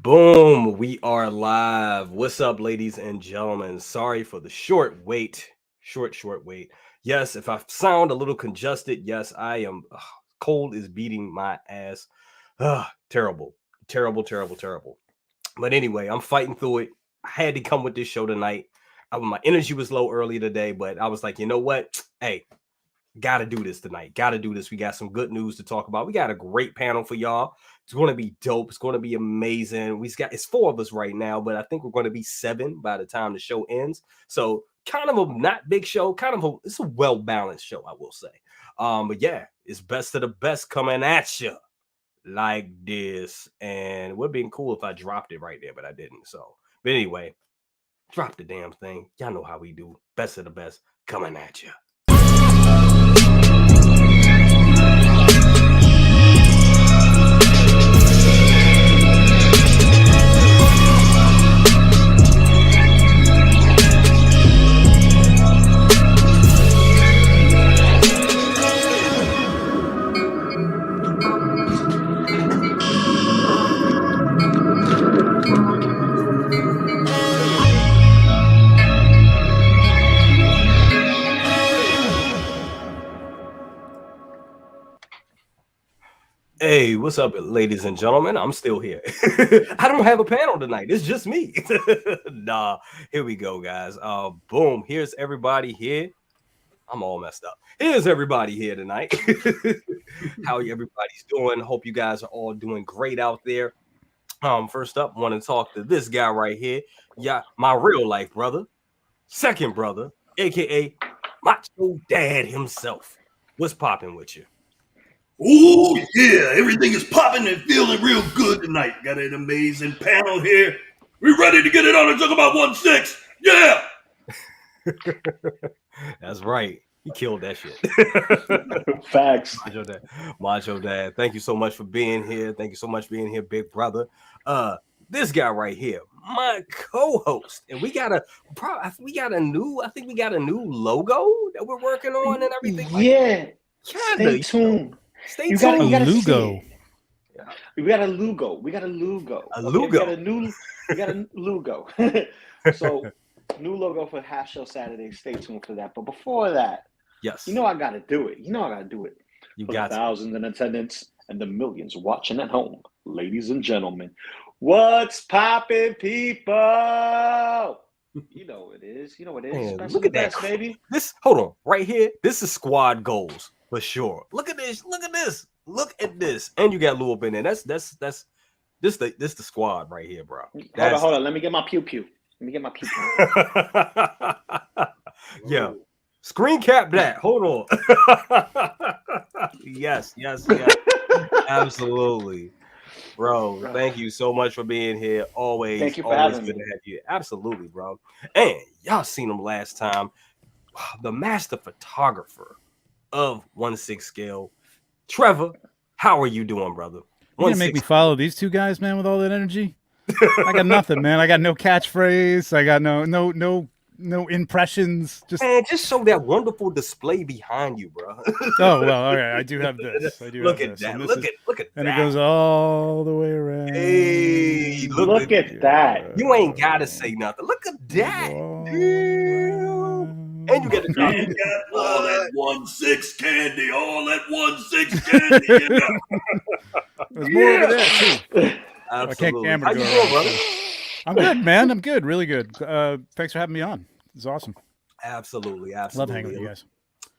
Boom, we are live. What's up, ladies and gentlemen? Sorry for the short wait. Short wait. Yes, if I sound a little congested, yes, I am. Cold is beating my ass. Terrible, terrible. But anyway, I'm fighting through it. I had to come with this show tonight. My energy was low early today, but I was like, you know what? Hey, gotta do this tonight. Gotta do this. We got some good news to talk about. We got a great panel for y'all. It's going to be dope. It's going to be amazing. It's four of us right now, but I think we're going to be seven by the time the show ends. So kind of a not big show, it's a well balanced show, I will say. But yeah, it's best of the best coming at you like this. And it would have been cool if I dropped it right there, but I didn't. But anyway, drop the damn thing. Y'all know how we do. Best of the best coming at you. Hey, what's up, ladies and gentlemen? I'm still here. I don't have a panel tonight. It's just me. Nah, here we go, guys. Boom. Here's everybody here. I'm all messed up. Here's everybody here tonight. How everybody's doing? Hope you guys are all doing great out there. First up, want to talk to this guy right here. Yeah, my real life brother, second brother, aka Macho Dad himself. What's popping with you? Oh, yeah, everything is popping and feeling real good tonight. Got an amazing panel here. We ready to get it on and talk about 1/6. Yeah. That's right. He killed that shit. Facts. Macho Dad. Thank you so much for being here. Thank you so much for being here, big brother. This guy right here, my co-host, and we got a new logo that we're working on and everything. Yeah. Stay tuned. Stay you tuned. Gotta Lugo. We got a Lugo. We got a Lugo. We got a Lugo. So new logo for Half Show Saturday. Stay tuned for that. But before that, yes, I gotta do it. You for got the thousands in attendance and the millions watching at home, ladies and gentlemen. What's poppin', people? You know it is. Man, look at that, baby. Hold on, right here. This is squad goals for sure. Look at this. And you got Lou up in there. That's the squad right here, bro. Hold on. Let me get my pew pew. Yeah. Screen cap that. Hold on. Yes. Absolutely. Bro, thank you so much for being here. Always, thank you for having me. Good to have you. Absolutely, bro. And y'all seen him last time. The master photographer of 1/6 scale. Trevor, how are you doing, brother? You gonna make me follow these two guys, man, with all that energy? I got nothing, man. I got no catchphrase. I got no impressions. Just show that wonderful display behind you, bro. Oh well, all right. I do have this. Look at that. Look at that. And it goes all the way around. Hey, look at that. You ain't gotta say nothing. Look at that. Damn. And you get got all that 1/6 candy. All that 1/6 candy. There's more over there too. Absolutely. How you doing, brother? I'm good, man. I'm good. Really good. Thanks for having me on. It's awesome. Absolutely. Love hanging with you guys.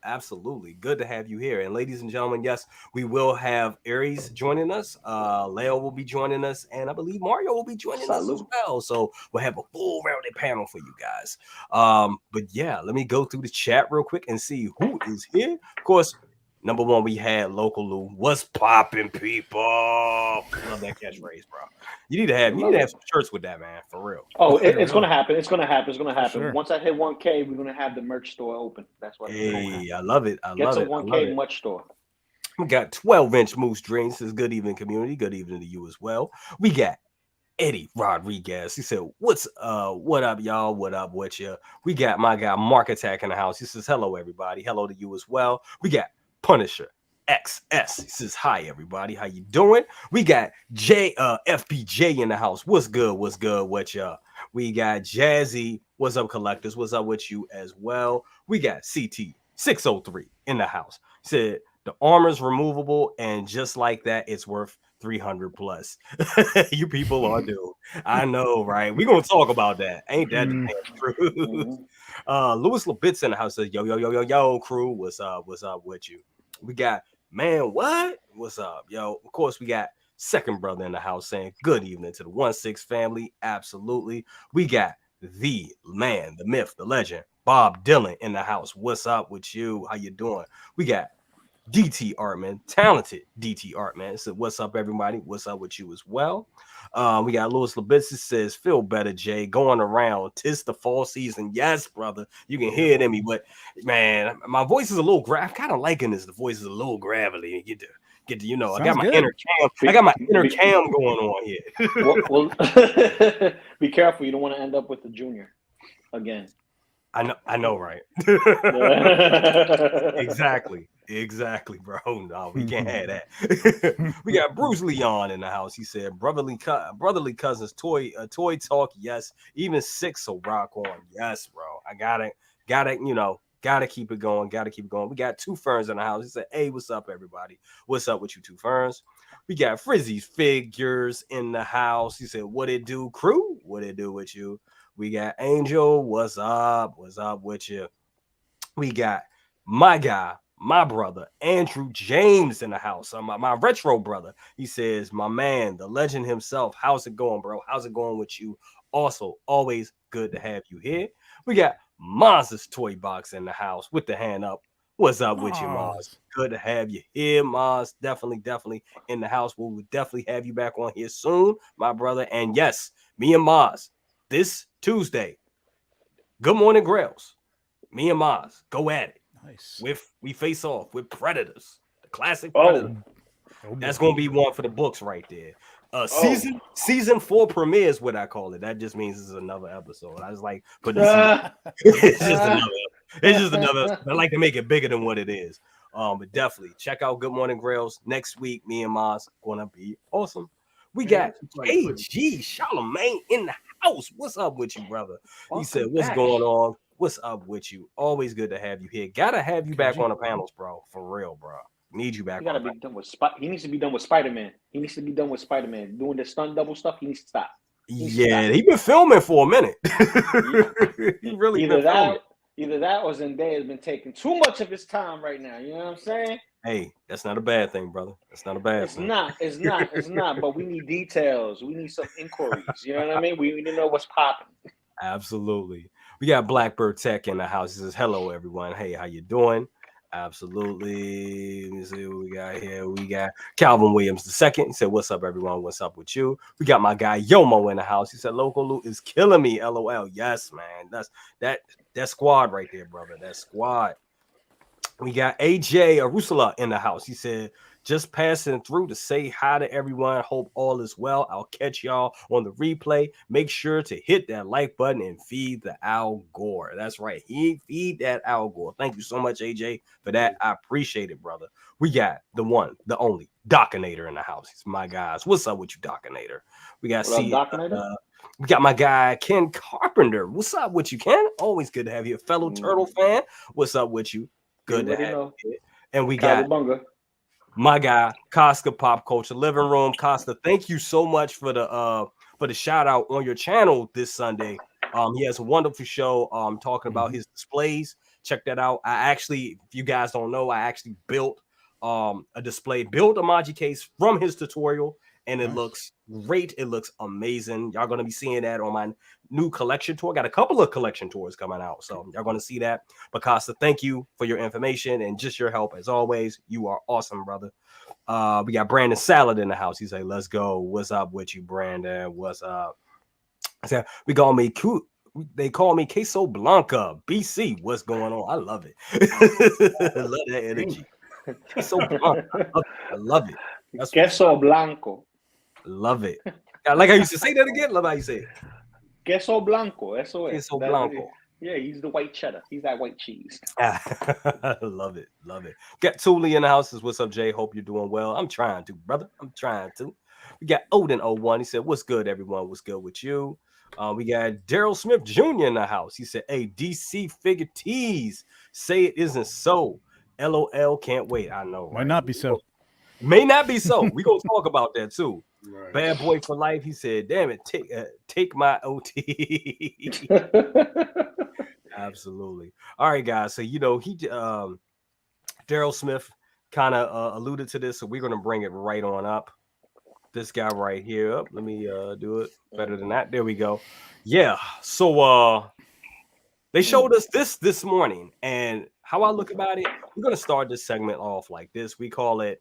Absolutely. Good to have you here. And ladies and gentlemen, yes, we will have Aries joining us. Leo will be joining us. And I believe Mario will be joining us as well. So we'll have a full rounded panel for you guys. But yeah, let me go through the chat real quick and see who is here. Of course, number one, we had Loco Lu. What's popping, people? Love that catchphrase, bro. You need to have some shirts with that, man, for real. Oh, it's gonna happen. It's gonna happen. Sure. Once I hit 1K, we're gonna have the merch store open. That's what. Hey, I love it. Get to 1K merch store. We got 12-inch Moose Dreams. Says good evening, community. Good evening to you as well. We got Eddie Rodriguez. He said, what up, y'all? What up with you? We got my guy Mark Attack in the house. He says, hello, everybody. Hello to you as well. We got Punisher, XS. He says, hi, everybody. How you doing? We got FPJ in the house. What's good? What's good? What y'all? We got Jazzy. What's up, collectors? What's up with you as well? We got CT603 in the house. Said, the armor's removable, and just like that, it's worth 300 plus. You people are doomed. I know, right? We're gonna talk about that. Ain't that the damn truth? Louis Labitz in the house says, yo, crew, what's up with you? We got man, what's up, yo? Of course, we got second brother in the house saying good evening to the 1-6 family. Absolutely. We got the man, the myth, the legend, Bob Dylan in the house. What's up with you? How you doing? We got DT Artman, talented DT Artman. So what's up, everybody? What's up with you as well? We got Louis Labitz says, feel better, Jay. Going around. 'Tis the fall season. Yes, brother. You can hear it in me, but man, my voice is a little I'm kind of liking this. The voice is a little gravelly. Get to you know, I got my inner cam. I got my inner cam going on here. well, be careful. You don't want to end up with the junior again. I know, right? Exactly, bro. No, we can't have that. We got Bruce Leon in the house. He said, brotherly cousins, toy talk. Yes, even 6. So rock on. Yes, bro. I gotta keep it going. We got 2 Ferns in the house. He said, hey, what's up, everybody? What's up with you, 2 Ferns? We got Frizzy's Figures in the house. He said, what it do, crew? What it do with you? We got Angel. What's up? What's up with you? We got my guy, my brother, Andrew James in the house. My retro brother. He says, my man, the legend himself. How's it going, bro? How's it going with you? Also, always good to have you here. We got Maz's Toy Box in the house with the hand up. What's up with you, Maz? Good to have you here, Maz. Definitely in the house. We'll definitely have you back on here soon, my brother. And yes, me and Maz, this Tuesday, Good Morning Grails. Me and Maz, go at it. Nice. We face off with Predators, the classic Predator. That's gonna be one for the books right there. Season 4 premiere is what I call it. That just means it's another episode. I just like put this. It's just another. I like to make it bigger than what it is. But definitely check out Good Morning Grails next week. Me and Maz gonna be awesome. We got AG Charlemagne in the house. What's up with you, brother? He said, what's going on? What's up with you? Always good to have you here. Gotta have you back on the panels, bro. For real, bro. Need you back. He gotta be done with He needs to be done with Spider-Man. Doing the stunt double stuff. He needs to stop. He been filming for a minute. He really either that or Zendaya has been taking too much of his time right now. You know what I'm saying? Hey, that's not a bad thing, brother. That's not a bad thing. It's not. But we need details. We need some inquiries. You know what I mean? We need to know what's popping. Absolutely. We got Blackbird Tech in the house. He says, hello, everyone. Hey, how you doing? Absolutely. Let me see what we got here. We got Calvin Williams II. He said, what's up, everyone? What's up with you? We got my guy Yomo in the house. He said, Loco Lu is killing me. LOL. Yes, man. That's that squad right there, brother. That squad. We got AJ Arusula in the house. He said, just passing through to say hi to everyone. Hope all is well. I'll catch y'all on the replay. Make sure to hit that like button and feed the Al Gore. That's right. Feed that Al Gore. Thank you so much, AJ, for that. I appreciate it, brother. We got the one, the only Dockinator in the house. It's my guys. What's up with you, Dockinator? We got we got my guy Ken Carpenter. What's up with you, Ken? Always good to have you, a fellow Turtle fan. What's up with you? Good to have you here. And we got my guy Costa Pop Culture Living Room. Costa, thank you so much for the shout out on your channel this Sunday. He has a wonderful show talking about his displays. Check that out. If you guys don't know, I actually built a Maji case from his tutorial, and it looks great. It looks amazing. Y'all gonna be seeing that on my new collection tour. Got a couple of collection tours coming out, so y'all gonna see that. But Costa, thank you for your information and just your help as always. You are awesome, brother. We got Brandon Salad in the house. He's like, let's go. What's up with you, Brandon? What's up? I said, they call me Queso Blanca, BC. What's going on? I love it. I love that energy. Queso Blanca. I love it. That's Queso Blanco. Love it. I like how you used to say that again. Love how you say it. Queso Blanco. Eso es. Queso Blanco. Yeah, he's the white cheddar. He's that white cheese. Love it. Got Thule in the house. What's up, Jay? Hope you're doing well. I'm trying to, brother. I'm trying to. We got Odin01. He said, "What's good, everyone? What's good with you?" We got Daryl Smith Jr. in the house. He said, "Hey, DC figure tease. Say it isn't so. LOL. Can't wait. I know. Might not be so. May not be so. We're gonna talk about that too." Right. Bad boy for life. He said, "Damn it, take my OT." Absolutely. All right, guys. So Daryl Smith kind of alluded to this, so we're gonna bring it right on up. This guy right here. Up. Let me do it better than that. There we go. Yeah. So they showed us this morning, and how I look about it, we're gonna start this segment off like this. We call it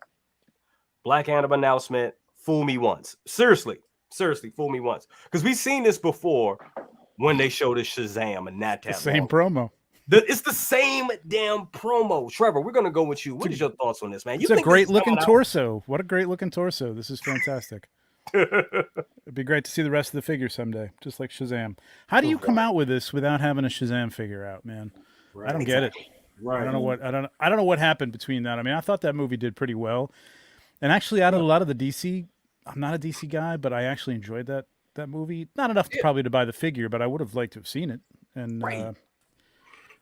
Black Adam announcement. Fool me once. Seriously, fool me once. Because we've seen this before when they showed us Shazam and that Same promo. It's the same damn promo. Trevor, we're gonna go with you. What is your thoughts on this, man? It's a great looking torso. What a great looking torso. This is fantastic. It'd be great to see the rest of the figure someday, just like Shazam. How do you come out with this without having a Shazam figure out, man? Right. I don't get it. Right. I don't know what happened between that. I mean, I thought that movie did pretty well. And actually, out of a lot of the DC, I'm not a DC guy, but I actually enjoyed that movie. Not enough probably to buy the figure, but I would have liked to have seen it. And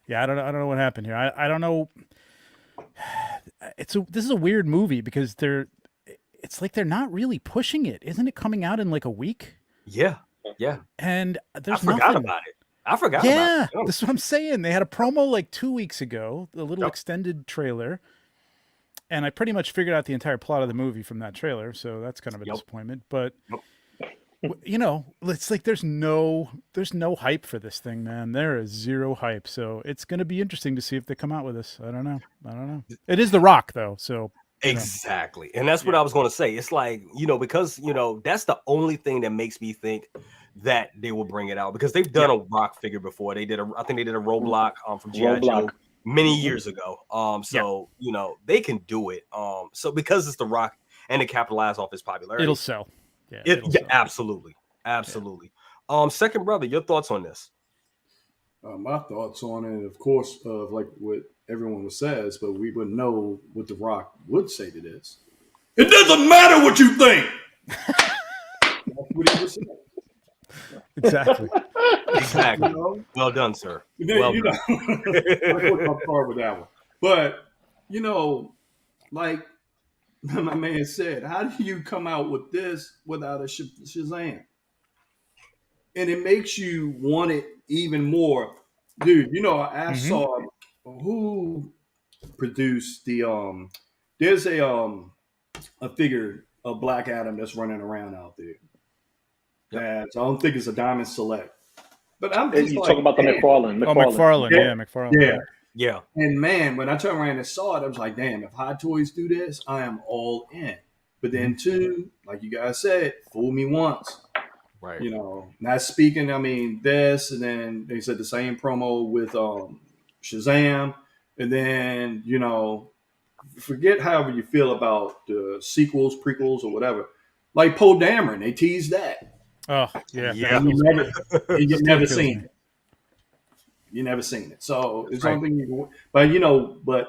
yeah, I don't know what happened here. I don't know. This is a weird movie because it's like they're not really pushing it. Isn't it coming out in like a week? Yeah. And I forgot about it. Yeah, that's what I'm saying. They had a promo like 2 weeks ago, a little extended trailer. And I pretty much figured out the entire plot of the movie from that trailer, so that's kind of a disappointment. But it's like there's no hype for this thing, man. There is zero hype, so it's going to be interesting to see if they come out with this. I don't know. It is The Rock, though, so exactly, and that's what I was going to say. It's like because that's the only thing that makes me think that they will bring it out because they've done a Rock figure before. I think they did a Roblox from G.I. Joe many years ago. They can do it. So because it's The Rock and to capitalize off his popularity, it'll sell. It'll sell. Absolutely. Second brother, your thoughts on this? My thoughts on it, of course, like what everyone says, but we would know what The Rock would say to this. It doesn't matter what you think. That's what he would say. Exactly. Well done, sir. Well done. I put my car with that one. But, like my man said, how do you come out with this without a Shazam? And it makes you want it even more. Dude, I saw who produced the there's a figure of Black Adam that's running around out there. I don't think it's a Diamond Select. But I'm just talking about the McFarlane. McFarlane. Yeah. And man, when I turned around and saw it, I was like, damn, if Hot Toys do this, I am all in. But then too, like you guys said, fool me once. Right. Not speaking, this, and then they said the same promo with Shazam. And then, forget however you feel about the sequels, prequels, or whatever. Like Poe Dameron, they teased that. Oh, yeah. You never seen it. You never seen it. So it's something but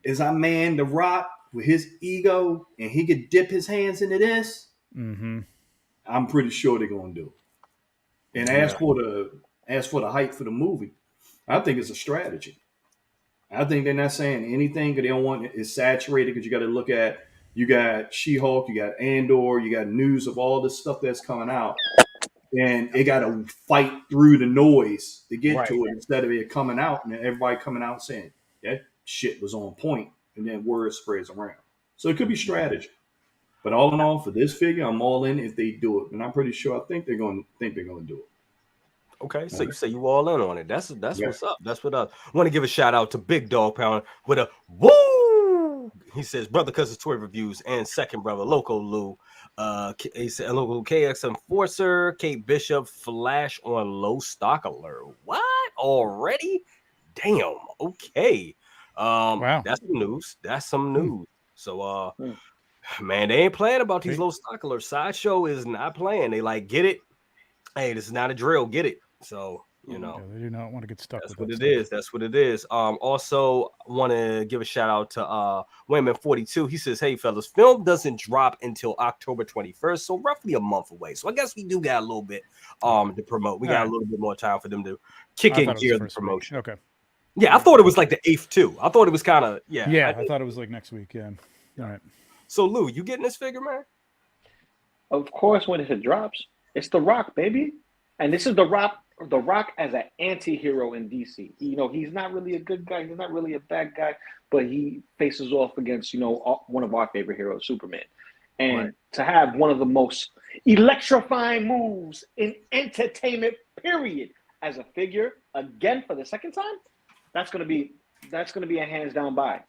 is our man The Rock with his ego and he could dip his hands into this? Mm-hmm. I'm pretty sure they're gonna do it. And as for the hype for the movie, I think it's a strategy. I think they're not saying anything because they don't want it saturated because you got to look at you got She-Hulk, you got Andor, you got news of all this stuff that's coming out. And it got to fight through the noise to get to it instead of it coming out and everybody coming out saying that shit was on point and then word spreads around. So it could be strategy. But all in all, for this figure, I'm all in if they do it. And I'm pretty sure I think they're going to do it. Okay, so you say you all in on it. That's what's up. That's what I want to give a shout out to Big Dog Pound with a woo. He says, brother, cousin toy reviews, and second brother, Loco Lu. He said, local KX Enforcer, Kate Bishop, Flash on low stock alert. What already? Damn. Okay. Wow. That's some news. So man, they ain't playing about these low stock alerts. Sideshow is not playing. They like get it. Hey, this is not a drill. Get it. So You know, they do not want to get stuck that's with what that it stuff. is. That's what it is. Also want to give a shout out to Wayman 42. He says, "Hey fellas, film doesn't drop until October 21st, so roughly a month away. So I guess we do got a little bit to promote. We got a little bit more time for them to kick in gear the promotion. Okay. Yeah, I thought it was like the 8th too. I thought it was kind of Yeah, I thought it was like next week. Yeah. All right. So Lou, you getting this figure, man? Of course, when it drops, it's The Rock, baby, and this is The Rock. The Rock as an anti-hero in DC. He's not really a good guy. He's not really a bad guy, but he faces off against, one of our favorite heroes, Superman. And to have one of the most electrifying moves in entertainment, period, as a figure, again, for the second time, that's gonna be a hands down buy.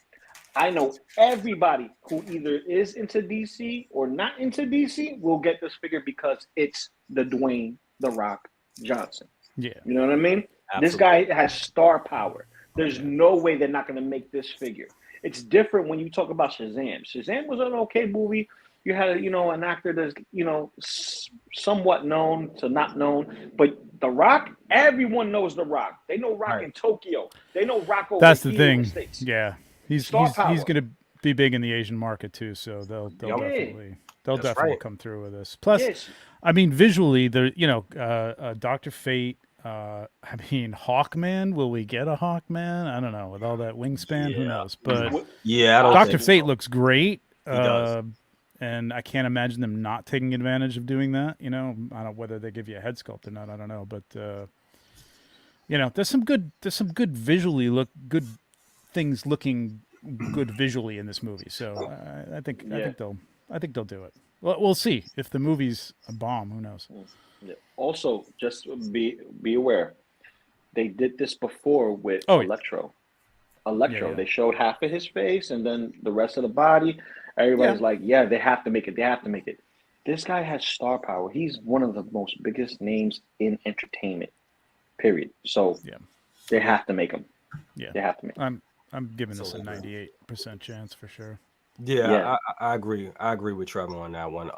I know everybody who either is into DC or not into DC will get this figure because it's the Dwayne The Rock Johnson. Yeah. You know what I mean? Absolutely. This guy has star power. There's no way they're not going to make this figure. It's different when you talk about Shazam. Shazam was an okay movie. You had, an actor that's, somewhat known to not known. But The Rock, everyone knows The Rock. They know Rock in Tokyo. They know Rock over That's the here thing. in the States. Yeah. He's going to be big in the Asian market too, so they'll definitely come through with this. Plus, I mean, visually, Dr. Fate. Hawkman. Will we get a Hawkman? I don't know. With all that wingspan, who knows? But Dr. Fate looks great. He does. And I can't imagine them not taking advantage of doing that. I don't know whether they give you a head sculpt or not. I don't know, but there's some good visually good things looking good visually in this movie. So I think they'll do it. Well, we'll see. If the movie's a bomb, who knows? Also, just be aware, they did this before with Electro. They showed half of his face and then the rest of the body. Everybody's like, they have to make it. They have to make it. This guy has star power. He's one of the most biggest names in entertainment, period. So they have to make him. Yeah, they have to make him. I'm giving this a 98% chance for sure. Yeah. I agree. I agree with Trevor on that one.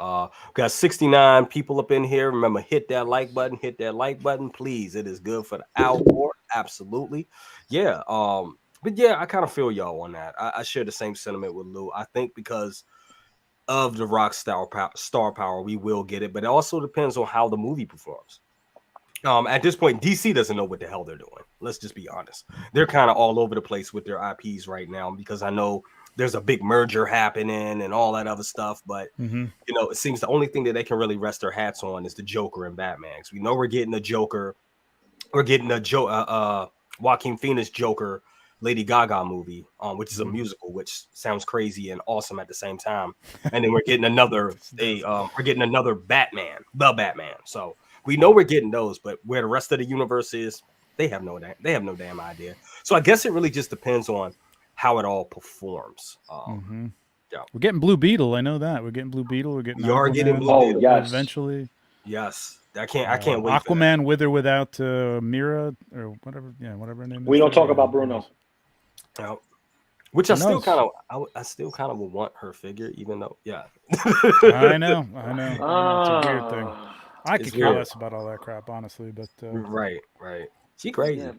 Got 69 people up in here. Remember, hit that like button. Hit that like button, please. It is good for the algorithm. Absolutely. Yeah. But I kind of feel y'all on that. I share the same sentiment with Lou. I think because of the Rock star power, we will get it. But it also depends on how the movie performs. At this point, DC doesn't know what the hell they're doing. Let's just be honest. They're kind of all over the place with their IPs right now because I know there's a big merger happening and all that other stuff. But, it seems the only thing that they can really rest their hats on is the Joker and Batman. Because we know we're getting a Joker. We're getting a Joaquin Phoenix Joker Lady Gaga movie, which is a musical, which sounds crazy and awesome at the same time. And then we're getting another Batman, the Batman. So we know we're getting those, but where the rest of the universe is, they have no damn idea. So I guess it really just depends on how it all performs. We're getting Blue Beetle. I know that we're getting Blue Beetle. We're getting. You are getting Blue Beetle. Yes. Eventually. Yes, I can't wait. Aquaman with or without Mira or whatever. Yeah, whatever her name is. We don't talk about Bruno. Which I still kind of would want her figure, even though I know. It's a weird thing. I could care less about all that crap, honestly, but right. She crazy,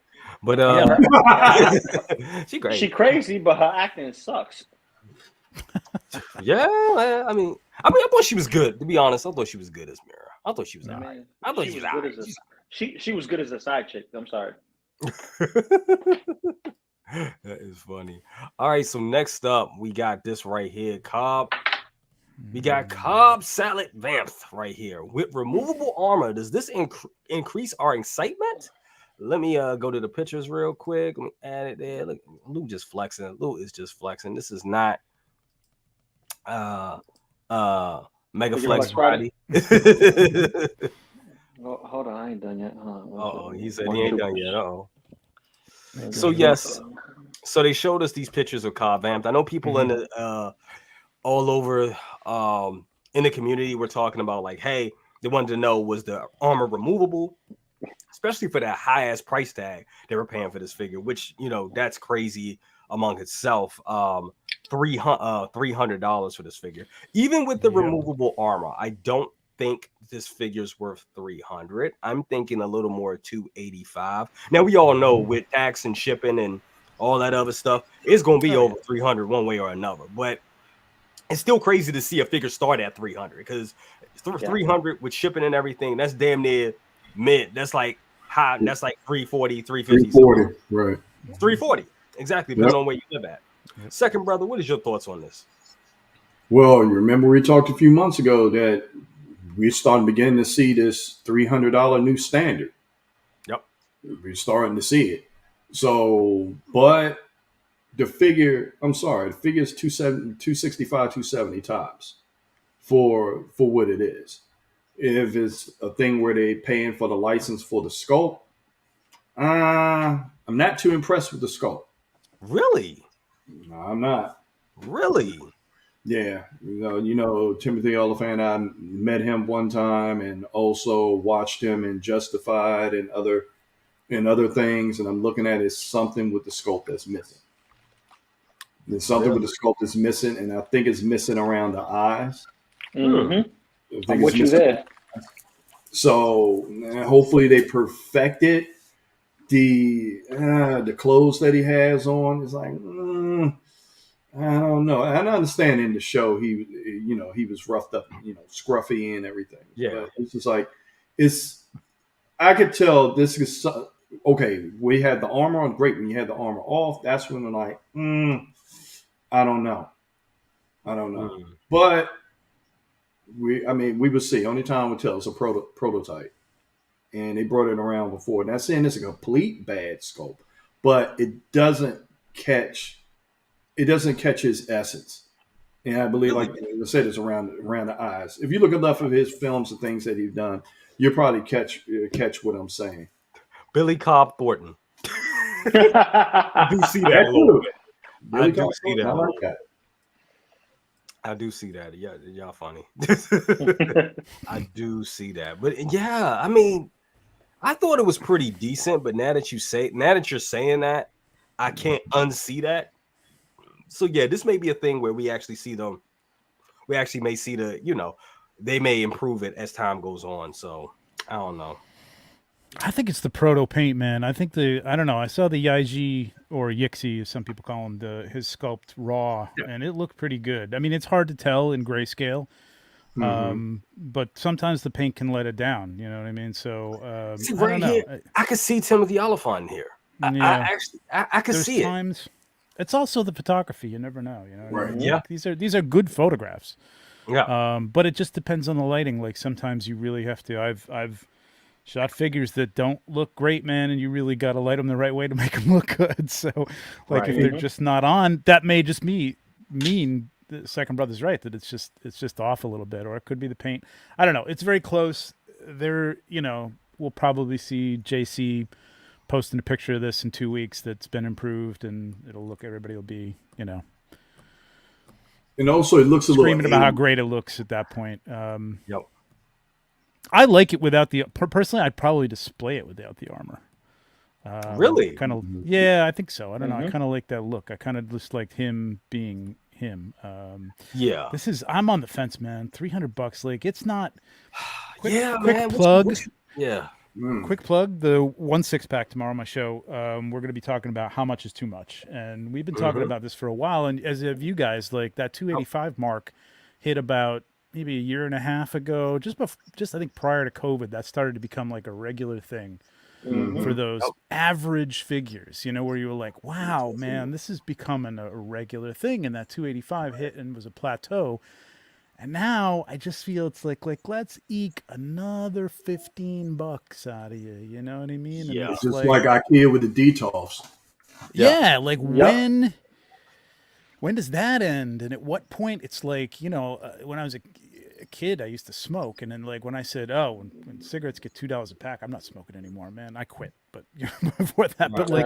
but she crazy. She crazy, but her acting sucks. I mean, I thought she was good. To be honest, I thought she was good as Mira. I thought she was alright. I thought she was good as she was good as a side chick. I'm sorry. That is funny. All right, so next up we got this right here, Cobb. We got Cobb Salad Vamps right here with removable armor. Does this increase our excitement? Let me go to the pictures real quick. Let me add it there. Look, Lou just flexing. Lou is just flexing. This is not Mega Flex Friday. Well, hold on, I ain't done yet. He said he ain't done yet. So yes, so they showed us these pictures of Cobb Vamps. I know people in the all over in the community were talking about like, hey, they wanted to know, was the armor removable, especially for that high ass price tag they were paying for this figure, which that's crazy among itself. $300 for this figure, even with the removable armor. I don't think this figure's worth 300. I'm thinking a little more 285. Now we all know with tax and shipping and all that other stuff, it's gonna be over 300 one way or another. But it's still crazy to see a figure start at 300 because 300 with shipping and everything, that's damn near mid. That's like high, that's like 340, 350. 340, right. 340. Exactly, depending on where you live at. Second brother, what is your thoughts on this? Well, you remember we talked a few months ago that we're starting to begin to see this $300 new standard. Yep. We're starting to see it. So, but the figure is 265, 270 tops for what it is. If it's a thing where they paying for the license for the sculpt, I'm not too impressed with the sculpt. Really? No, I'm not. Really? Yeah, you know Timothy Oliphant. I met him one time and also watched him in Justified and other things. And I'm looking at it, something with the sculpt that's missing. There's something with the sculpt that's missing, and I think it's missing around the eyes. Mm-hmm. I'm with you there. So hopefully they perfect it. The clothes that he has on is like. I don't know. I understand in the show he was roughed up, scruffy and everything. Yeah, but it's just like I could tell this is okay. We had the armor on, great. When you had the armor off, that's when I'm like, I don't know. But we will see. Only time will tell. It's a prototype, and they brought it around before. Not saying it's a complete bad sculpt, but it doesn't catch his essence. And I believe, like I said, it's around the eyes. If you look at enough of his films and things that he's done, you'll probably catch what I'm saying. Billy Cobb Thornton. I do see that a little bit. I do see that. I like that. I do see that. Yeah, y'all funny. I do see that. But yeah, I mean, I thought it was pretty decent, but now that you're saying that, I can't unsee that. So yeah, this may be a thing where we actually see them. We actually may see they may improve it as time goes on. So I don't know. I think it's the proto paint, man. I think I don't know. I saw the Yaiji or Yixi, as some people call him, his sculpt raw, and it looked pretty good. I mean, it's hard to tell in grayscale, but sometimes the paint can let it down. You know what I mean? So see, right here, I could see Timothy Oliphant here. Yeah. I could see times, it. It's also the photography. You never know. You know, right? I mean? Yeah, these are good photographs. Yeah. But it just depends on the lighting. Like sometimes you really have to. I've shot figures that don't look great, man, and you really got to light them the right way to make them look good. So, like if they're just not on, that may just mean the second brother's right that it's just off a little bit, or it could be the paint. I don't know. It's very close. We'll probably see JC posting a picture of this in 2 weeks that's been improved, and everybody will be, And also, it looks a little screaming about how great it looks at that point. Yep. I like it without personally. I'd probably display it without the armor. Really? Kind of. Yeah, I think so. I don't know. I kind of like that look. I kind of just liked him being him. Yeah. I'm on the fence, man. $300. Like it's not. Quick man. Plug. Yeah. Quick plug, the 1/6 pack tomorrow on my show. We're going to be talking about how much is too much. And we've been talking about this for a while. And as have you guys, like that 285 mark hit about maybe a year and a half ago, just I think prior to COVID, that started to become like a regular thing for those average figures, where you were like, wow, man, this is becoming a regular thing. And that 285 hit and was a plateau. And now I just feel it's like let's eke another $15 out of you. You know what I mean? Yeah. And it's just like IKEA with the detox. Yeah, like when does that end? And at what point? It's like when I was a kid, I used to smoke, and then like when I said, when cigarettes get $2 a pack, I'm not smoking anymore, man. I quit. But before that, but like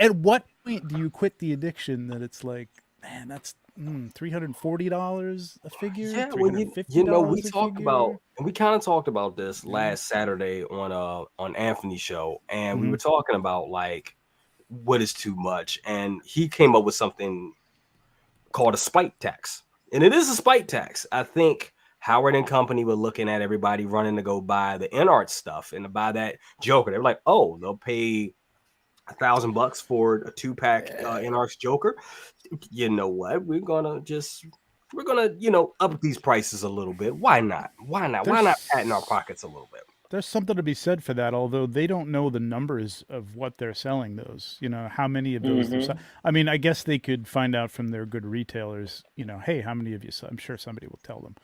at what point do you quit the addiction that it's like, man, that's $340 a figure. Yeah, when we talked about, and we kind of talked about this last Saturday on Anthony's show, and we were talking about like what is too much, and he came up with something called a spite tax, and it is a spite tax. I think Howard and company were looking at everybody running to go buy the in-art stuff and to buy that Joker. They were like, oh, they'll pay $1,000 for a 2-pack in-art Joker. You know what? We're gonna up these prices a little bit. Why not? Why not pat in our pockets a little bit? There's something to be said for that, although they don't know the numbers of what they're selling those. How many of those. I mean, I guess they could find out from their good retailers, hey, how many of you sold? I'm sure somebody will tell them.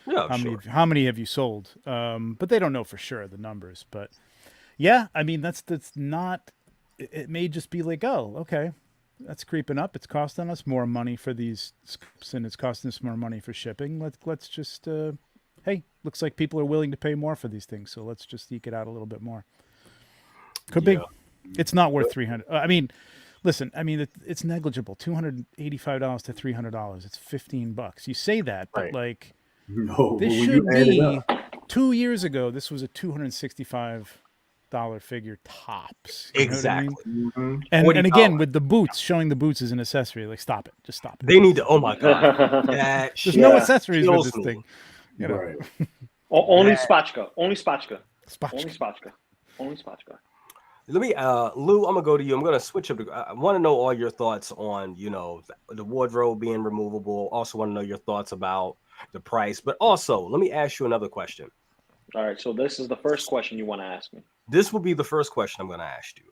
Yeah, how many have you sold? But they don't know for sure the numbers. But yeah, I mean, that's not, it may just be like, oh, okay, that's creeping up. It's costing us more money for these scoops and it's costing us more money for shipping. Let's just, hey, looks like people are willing to pay more for these things, so let's just eke it out a little bit more. Could be. It's not worth $300. I mean, listen. I mean, it's negligible. $285 to $300. It's $15. You say that, but like, no, this should be. 2 years ago, this was a $265 figure tops. Exactly. I mean? And again, with the boots, showing the boots as an accessory, like, stop it. Just stop it. They need to. Oh my god. There's no accessories with this thing. Right. Only Spotchka. Only Spotchka. Only Spotchka. Let me, Lou, I'm gonna go to you. I'm gonna switch up. I want to know all your thoughts on, the wardrobe being removable. Also want to know your thoughts about the price, but also let me ask you another question. All right. So this is the first question you want to ask me. This will be the first question I'm going to ask you.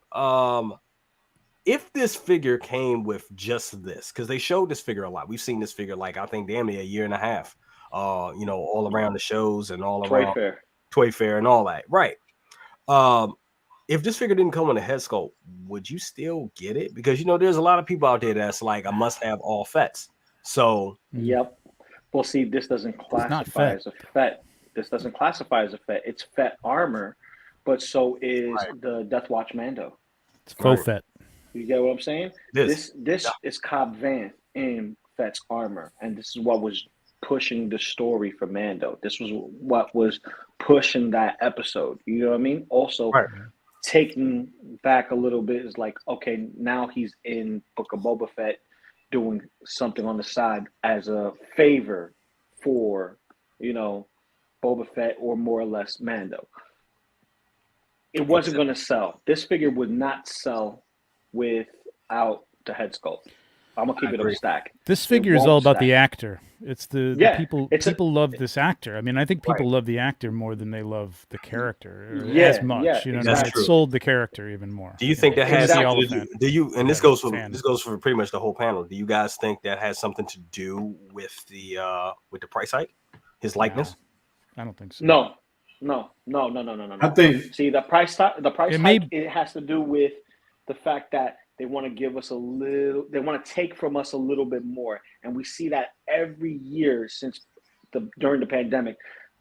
If this figure came with just this, because they showed this figure a lot. We've seen this figure like I think damn near a year and a half. All around the shows and all around Toy Fair and all that. Right. If this figure didn't come on a head sculpt, would you still get it? Because there's a lot of people out there that's like a must-have all Fets. So yep. Well, see, this doesn't classify as a Fett. This doesn't classify as a Fett. It's Fett armor, but so is the Death Watch Mando. It's faux Fett. You get what I'm saying? This is Cobb Vanth in Fett's armor, and this is what was pushing the story for Mando. This was what was pushing that episode. You know what I mean? Also, taking back a little bit is like, okay, now he's in Book of Boba Fett doing something on the side as a favor for, Boba Fett or more or less Mando. It wasn't going to sell. This figure would not sell without the head sculpt. I'm gonna keep it a stack. This figure is all about the actor. It's the people. People love this actor. I mean, I think people love the actor more than they love the character as much. It sold the character even more. Do you think that has? Do you? And this goes for pretty much the whole panel. Do you guys think that has something to do with the price hike? His likeness? No, I don't think so. No. I think the price hike. It has to do with the fact that they want to give us they want to take from us a little bit more. And we see that every year since during the pandemic.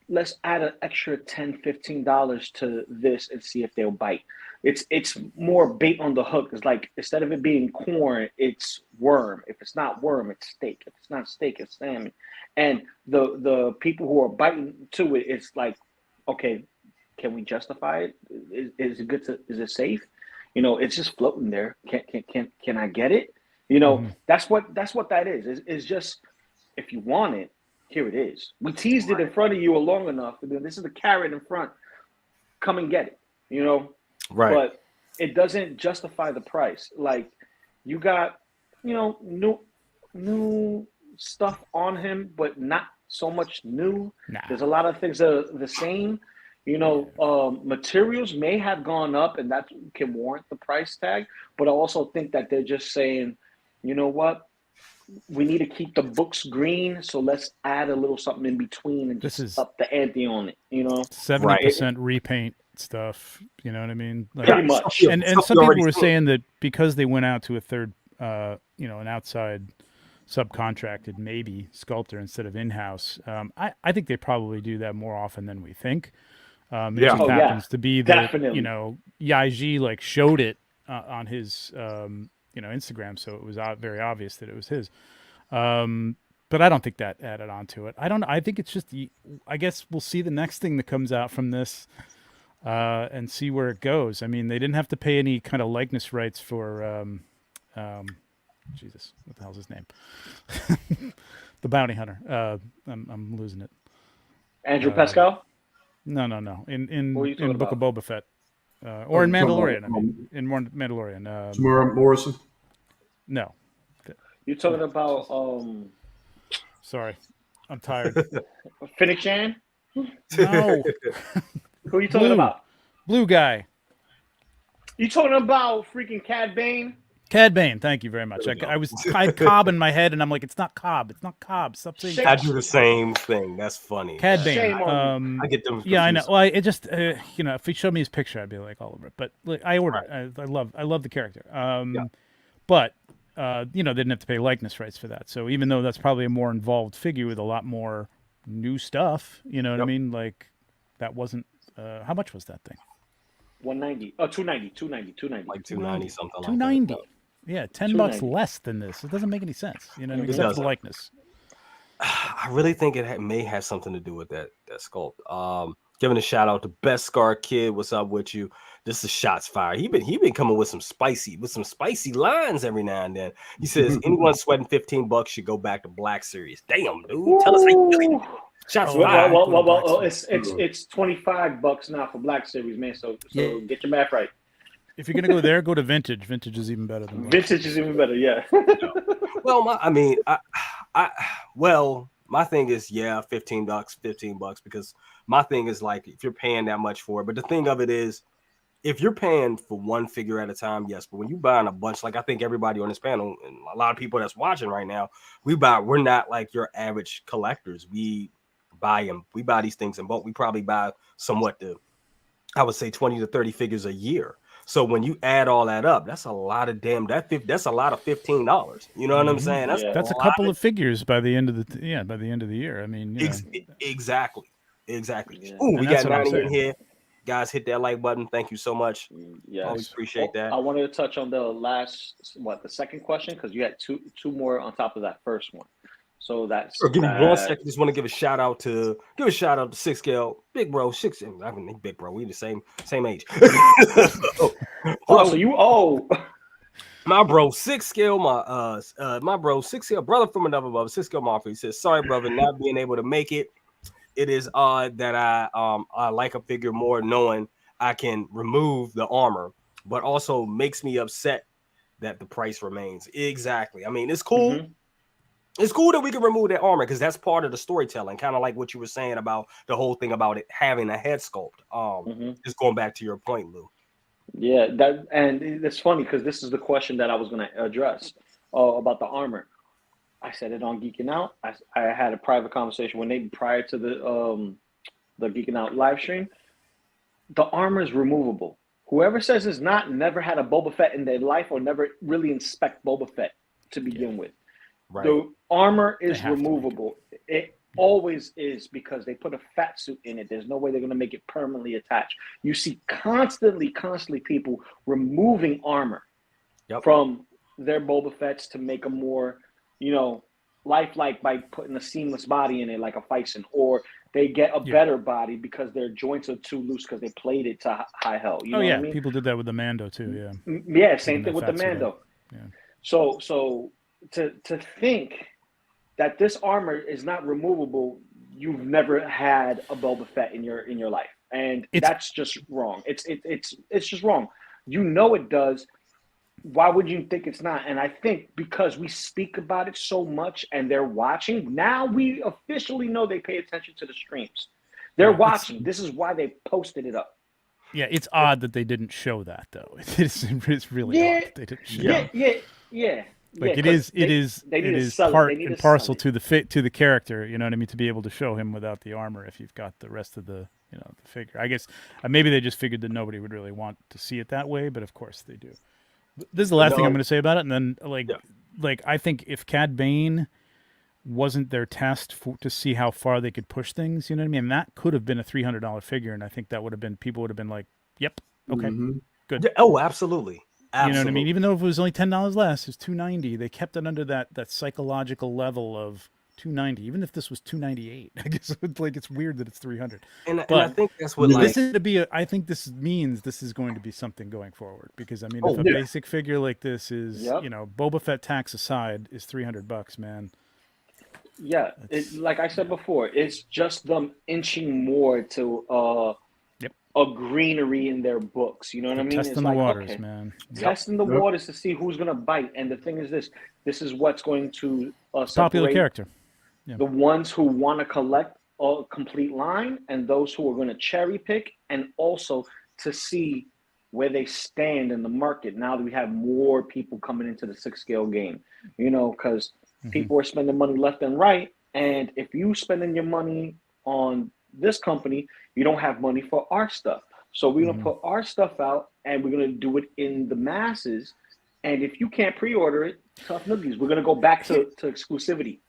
Let's add an extra $10, $15 to this and see if they'll bite. It's more bait on the hook. It's like, instead of it being corn, it's worm. If it's not worm, it's steak. If it's not steak, it's salmon. And the people who are biting to it, it's like, okay, can we justify it? Is it good is it safe? It's just floating there. Can I get it? That's what that is. It's just, if you want it, here it is. We teased it in front of you long enough. This is the carrot in front. Come and get it. Right. But it doesn't justify the price. Like, you got, new stuff on him, but not so much new. Nah. There's a lot of things that are the same. Materials may have gone up, and that can warrant the price tag. But I also think that they're just saying, you know what? We need to keep the books green, so let's add a little something in between and just up the ante on it. 70% repaint stuff. You know what I mean? Like, pretty much. And some people were saying that because they went out to a third, an outside subcontracted maybe sculptor instead of in-house. I think they probably do that more often than we think. It just happens to be that Yaiji like showed it on his Instagram, so it was very obvious that it was his. But I don't think that added on to it. I think it's just I guess we'll see the next thing that comes out from this and see where it goes. I mean, they didn't have to pay any kind of likeness rights for Jesus, what the hell's his name? The bounty hunter. I'm losing it. Andrew Pascal? No. In What are you talking the Book of about? Boba Fett, or in you're talking Mandalorian. about, I mean, in Mandalorian. Tamara Morrison. No, You talking about sorry, I'm tired. Finnick Chan? No, Who are you talking about? blue guy. You talking about freaking Cad Bane? Cad Bane, thank you very much. I had Cobb in my head, and I'm like, it's not Cobb. It's not Cobb. Stop saying Shame- I Cobb. do the same thing. That's funny. Cad Bane. Shame on I get them. Yeah, I know. confused. Well, it just if he showed me his picture, I'd be like all over it. But like, I order it. I love the character. But they didn't have to pay likeness rights for that. So even though that's probably a more involved figure with a lot more new stuff, you know what I mean? Like that wasn't. How much was that thing? 190. Oh, 290. Like 290 something. 290. Like that. Yeah, $10 $290. less than this. It doesn't make any sense. You know, It except for the doesn't. likeness. I really think it may have something to do with that sculpt. Giving a shout out to Best Scar Kid. What's up with you? This is shots fired. He been coming with some spicy lines every now and then. He says anyone sweating $15 should go back to Black Series. Damn, dude, tell us how you really. Shots fired. Well, it's $25 now for Black Series, man. So get your math right. If you're gonna go there, go to vintage. Vintage is even better than Black. Vintage is even better, yeah. Well, my thing is, $15 because my thing is like if you're paying that much for it. But the thing of it is, if you're paying for one figure at a time, yes. But when you buying a bunch, like I think everybody on this panel and a lot of people that's watching right now, we're not like your average collectors. We buy these things in bulk. We probably buy I would say 20 to 30 figures a year. So when you add all that up, that's a lot of that's a lot of $15. You know what I'm saying? That's a couple of figures by the end of the year. I mean, exactly. Yeah. Ooh, we that's got what I'm 90 in saying. here. Guys, hit that like button. Thank you so much. Yes. Always appreciate that. I wanted to touch on the second question because you had two more on top of that first one. So that's Give me 1 second. Just want to give a shout out to 6 Scale, big bro, 6. I mean, big bro. We the same age. so you owe my bro 6 Scale, my bro 6 Scale, brother from another mother, 6 Scale Mafia. He says, "Sorry, brother, not being able to make it. It is odd that I like a figure more knowing I can remove the armor, but also makes me upset that the price remains." Exactly. I mean, it's cool. Mm-hmm. It's cool that we can remove that armor because that's part of the storytelling, kind of like what you were saying about the whole thing about it having a head sculpt. Just going back to your point, Lou. Yeah, and it's funny because this is the question that I was going to address about the armor. I said it on Geeking Out. I had a private conversation with Nate prior to the Geeking Out live stream. The armor is removable. Whoever says it's not never had a Boba Fett in their life or never really inspect Boba Fett to begin with. Right. The armor is removable. It always is because they put a fat suit in it. There's no way they're going to make it permanently attached. You see constantly people removing armor from their Boba Fetts to make them more, lifelike by putting a seamless body in it like a Fison, or they get a better body because their joints are too loose because they played it to high hell. You know what I mean? People did that with the Mando too. Yeah. Yeah, same thing with the Mando. Yeah. So to think that this armor is not removable, you've never had a Boba Fett in your life, and that's just wrong. It's just wrong. It does. Why would you think it's not? And I think because we speak about it so much and they're watching, now we officially know they pay attention to the streams. They're watching. This is why they posted it up. Yeah, it's odd that they didn't show that though. It's really odd that they didn't show. Yeah. Like it is part and parcel to the character, you know what I mean, to be able to show him without the armor if you've got the rest of the the figure. I guess maybe they just figured that nobody would really want to see it that way, but of course they do. This is the last thing I'm going to say about it, and then like I think if Cad Bane wasn't their test to see how far they could push things, you know what I mean, that could have been a $300 figure, and I think that would have been people would have been like, "Yep, okay, good." Yeah, oh, absolutely. You know what I mean? Even though if it was only $10 less, it's $290. They kept it under that psychological level of $290. Even if this was $298, I guess it's weird that it's $300. And I think that's what this is to be. I think this means this is going to be something going forward because I mean, if a basic figure like this is, Boba Fett tax aside, is $300, man. Yeah, like I said before, it's just them inching more to Yep. a greenery in their books. You know what I mean? Testing It's the like, waters, okay, man. testing the waters to see who's gonna bite. And the thing is this is what's going to Popular separate character. the ones who want to collect a complete line and those who are going to cherry pick, and also to see where they stand in the market now that we have more people coming into the 6 scale game, you know, because people are spending money left and right. And if you spending your money on this company, you don't have money for our stuff. So we're going to put our stuff out and we're going to do it in the masses. And if you can't pre-order it, tough noogies. We're going to go back to exclusivity.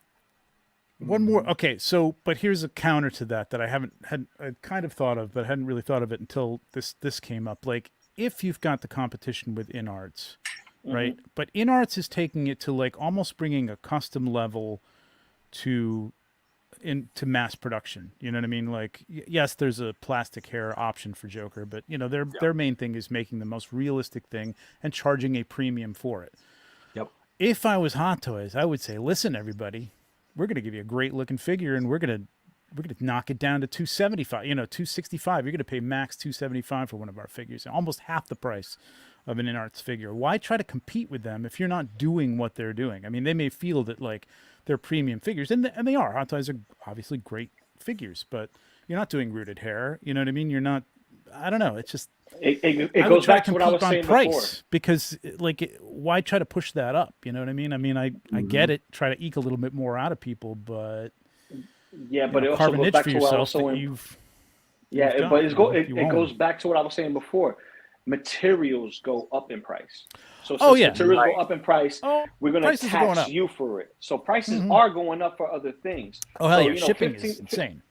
One more. Okay, so but here's a counter to that I kind of thought of, but hadn't really thought of it until this came up. Like, if you've got the competition with InArts, right? But InArts is taking it to like almost bringing a custom level to mass production. You know what I mean? Like, yes, there's a plastic hair option for Joker, but you know their main thing is making the most realistic thing and charging a premium for it. Yep. If I was Hot Toys, I would say, listen, everybody, we're going to give you a great looking figure, and we're going to knock it down to $275. You know, $265. You're going to pay max $275 for one of our figures, almost half the price of an InArts figure. Why try to compete with them if you're not doing what they're doing? I mean, they may feel that like they're premium figures, and they are. Hot Toys are obviously great figures, but you're not doing rooted hair. You know what I mean? You're not. I don't know. It's just. It goes back to what I was saying before. Because, like, why try to push that up? You know what I mean? I mean, I get it. Try to eke a little bit more out of people, but but it also goes back to what I was saying. But it goes back to what I was saying before. Materials go up in price. So since materials go up in price, we're going to tax you for it. So prices are going up for other things. Oh, hell yeah. Shipping is insane.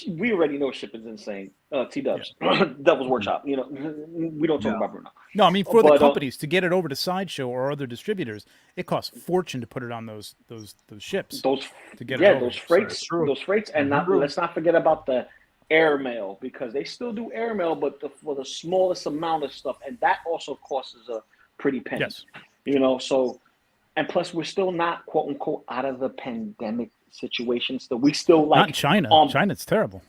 We already know shipping's insane. T-Dubs, Devil's Workshop. You know, we don't talk about Bruno. No, I mean for the companies to get it over to Sideshow or other distributors, it costs a fortune to put it on those ships. Those freights, and let's not forget about the airmail, because they still do airmail, but for the smallest amount of stuff, and that also costs a pretty penny. Yes, you know. So, and plus, we're still not quote unquote out of the pandemic situation. So we still like not in China. China's terrible.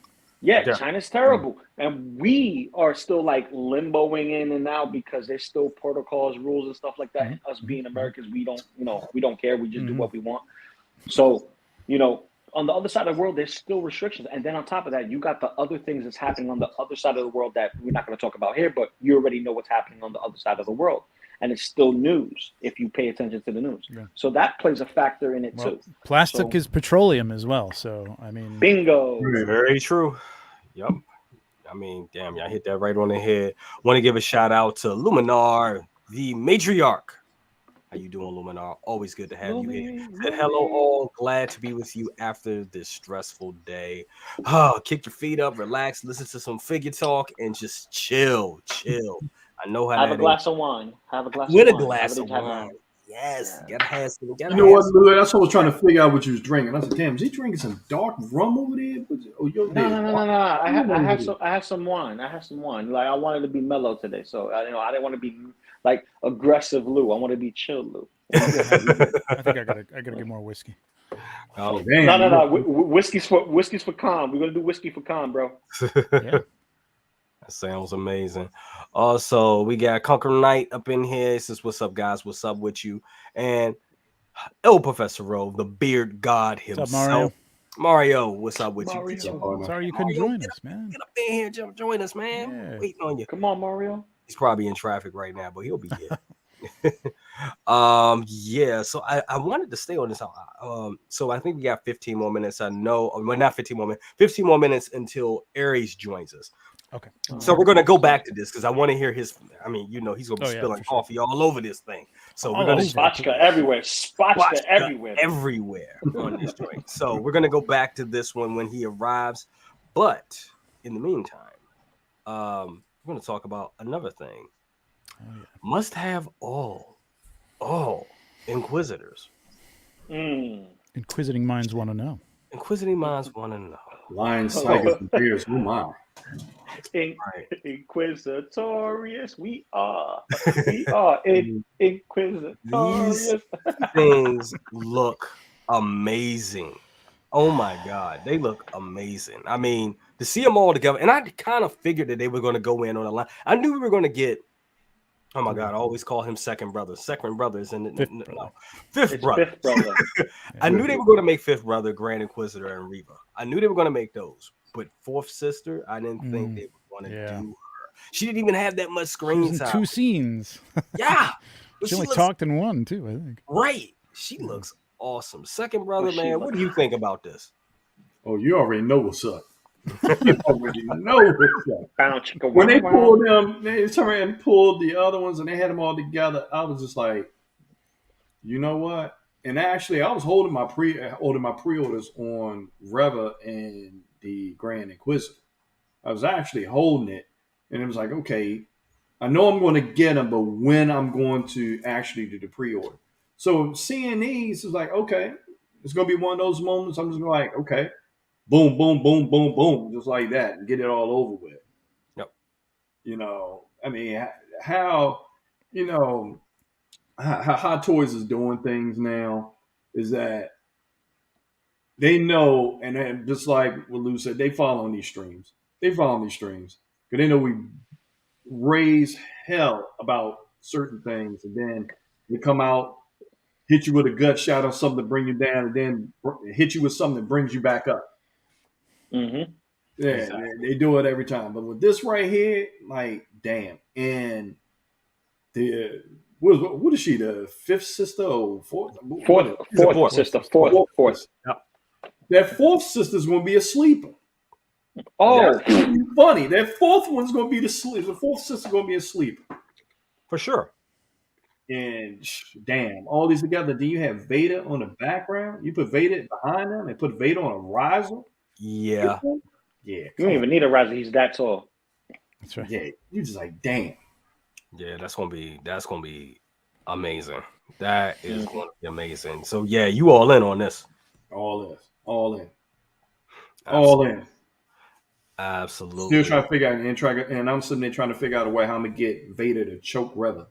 Yeah, China's terrible, and we are still like limboing in and out because there's still protocols, rules, and stuff like that. And us being Americans, we don't care. We just do what we want. So, you know, on the other side of the world, there's still restrictions, and then on top of that, you got the other things that's happening on the other side of the world that we're not going to talk about here, but you already know what's happening on the other side of the world. And it's still news if you pay attention to the news. Yeah. So that plays a factor in it too. Plastic is petroleum as well. So, I mean. Bingo. Very true. Yep. I mean, damn, y'all hit that right on the head. Want to give a shout out to Luminar, the matriarch. How you doing, Luminar? Always good to have you here. Said hello all. Glad to be with you after this stressful day. Kick your feet up, relax, listen to some figure talk, and just chill. I know how have a glass of wine. Have a glass with of a wine. glass of wine. Yes, gotta have some. You know what, Lou? That's what I was trying to figure out what you was drinking. I said, "Damn, is he drinking some dark rum over there?" No. I have some wine. Like, I wanted to be mellow today, so I didn't want to be like aggressive Lou. I want to be chill Lou. I think I gotta get more whiskey. Oh damn! No. Whiskey's for calm. We're gonna do whiskey for calm, bro. Yeah. That sounds amazing. Also, we got Conquer Knight up in here. He says, "What's up, guys? What's up with you?" And El Professoro, the beard god himself. What's up, Mario, what's up with you? Sorry you couldn't join us, man. Get up in here, join us, man. Yeah. Waiting on you. Come on, Mario. He's probably in traffic right now, but he'll be here. So I wanted to stay on this. So I think we got 15 more minutes. I know, well, not 15 more minutes, 15 more minutes until Aries joins us. Okay. So we're gonna go back to this because I want to hear his. I mean, you know, he's gonna be spilling coffee all over this thing. So we're gonna spotchka everywhere. Spotchka everywhere on this joint. So we're gonna go back to this one when he arrives. But in the meantime, we're gonna talk about another thing. Must have all Inquisitors. Inquisiting minds want to know. Inquisiting minds want to know. Lions, tigers, and bears. Oh my! Inquisitorious, we are Inquisitorious. These things look amazing. Oh my God, they look amazing. I mean, to see them all together, and I kind of figured that they were going to go in on a line. I knew we were going to get. Oh my God, I always call him second brother. Second brother is in it. Fifth brother. Fifth brother. I knew they were going to make fifth brother, Grand Inquisitor, and Reva. I knew they were going to make those, but fourth sister, I didn't think they were going to do her. She didn't even have that much screen time. 2 scenes. Yeah, she only talked in 1 too, I think. Right. She looks awesome. Second brother, man. What do you think about this? Oh, you already know what's up. You already know what's up. When they pulled them, they turned and pulled the other ones, and they had them all together. I was just like, you know what? And actually, I was holding my pre-orders on Reva and the Grand Inquisitor. I was actually holding it, and it was like, okay, I know I'm going to get them, but when I'm going to actually do the pre-order. So seeing these is like, okay, it's going to be one of those moments. I'm just like, okay, boom, boom, boom, boom, boom, just like that, and get it all over with. Yep. You know, I mean, how Hot Toys is doing things now is that they know, and then just like what Lou said, they follow these streams. Because they know we raise hell about certain things, and then they come out, hit you with a gut shot on something to bring you down, and then hit you with something that brings you back up. Mm-hmm. Yeah, exactly. They do it every time. But with this right here, like, damn. And the what is she? The fifth sister or fourth? Fourth sister. Fourth. Yep. That fourth sister's going to be a sleeper. Oh, that's funny. That fourth one's going to be the sleeper. The fourth sister's going to be a sleeper. For sure. And damn, all these together. Then you have Vader on the background. You put Vader behind them and put Vader on a riser. Yeah. Yeah. You don't even need a riser. He's that tall. That's right. Yeah. You just like, damn. Yeah, that's gonna be amazing. That is going to be amazing. So yeah, you all in on this? All in. Absolutely. Still trying to figure out, and I'm sitting there trying to figure out a way how I'm gonna get Vader to choke Reva.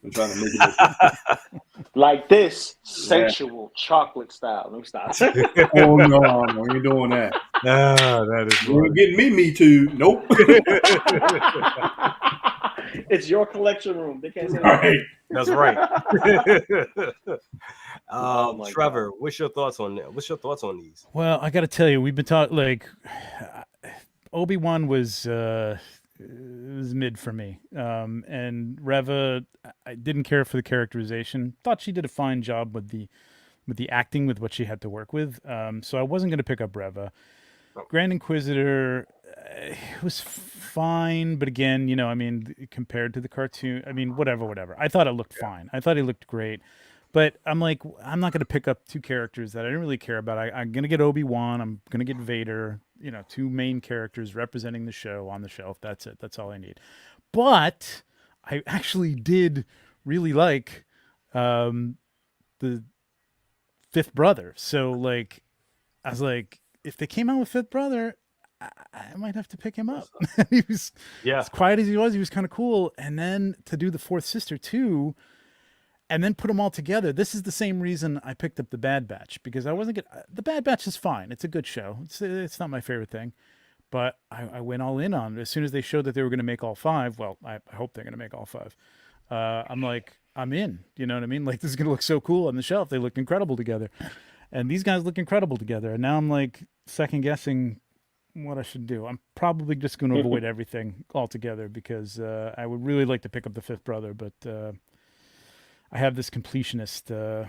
I'm trying to make it like this, sensual chocolate style. Let me stop. Oh no, you ain't doing that. That is. You ain't getting me too. Nope. It's your collection room. They can't say right. That's right. Trevor, what's your thoughts on that? What's your thoughts on these? Well, I got to tell you, we've been talking like Obi-Wan was mid for me, and Reva, I didn't care for the characterization. Thought she did a fine job with the acting, with what she had to work with. So I wasn't going to pick up Reva. Grand Inquisitor was fine, but again, I mean, compared to the cartoon, I mean, whatever. I thought it looked fine. I thought he looked great, but I'm like, I'm not going to pick up 2 characters that I didn't really care about. I'm going to get Obi-Wan. I'm going to get Vader. 2 main characters representing the show on the shelf. That's it. That's all I need. But I actually did really like the fifth brother. So like, I was like, if they came out with fifth brother, I might have to pick him up. He was as quiet as he was kind of cool. And then to do the fourth sister too, and then put them all together. This is the same reason I picked up the Bad Batch, because I wasn't good. The Bad Batch is fine. It's a good show. It's not my favorite thing, but I went all in on it. As soon as they showed that they were going to make all 5, well, I hope they're going to make all 5. I'm like, I'm in, you know what I mean? Like, this is going to look so cool on the shelf. They look incredible together. And these guys look incredible together. And now I'm like second guessing what I should do. I'm probably just going to avoid everything altogether, because I would really like to pick up the fifth brother, but I have this completionist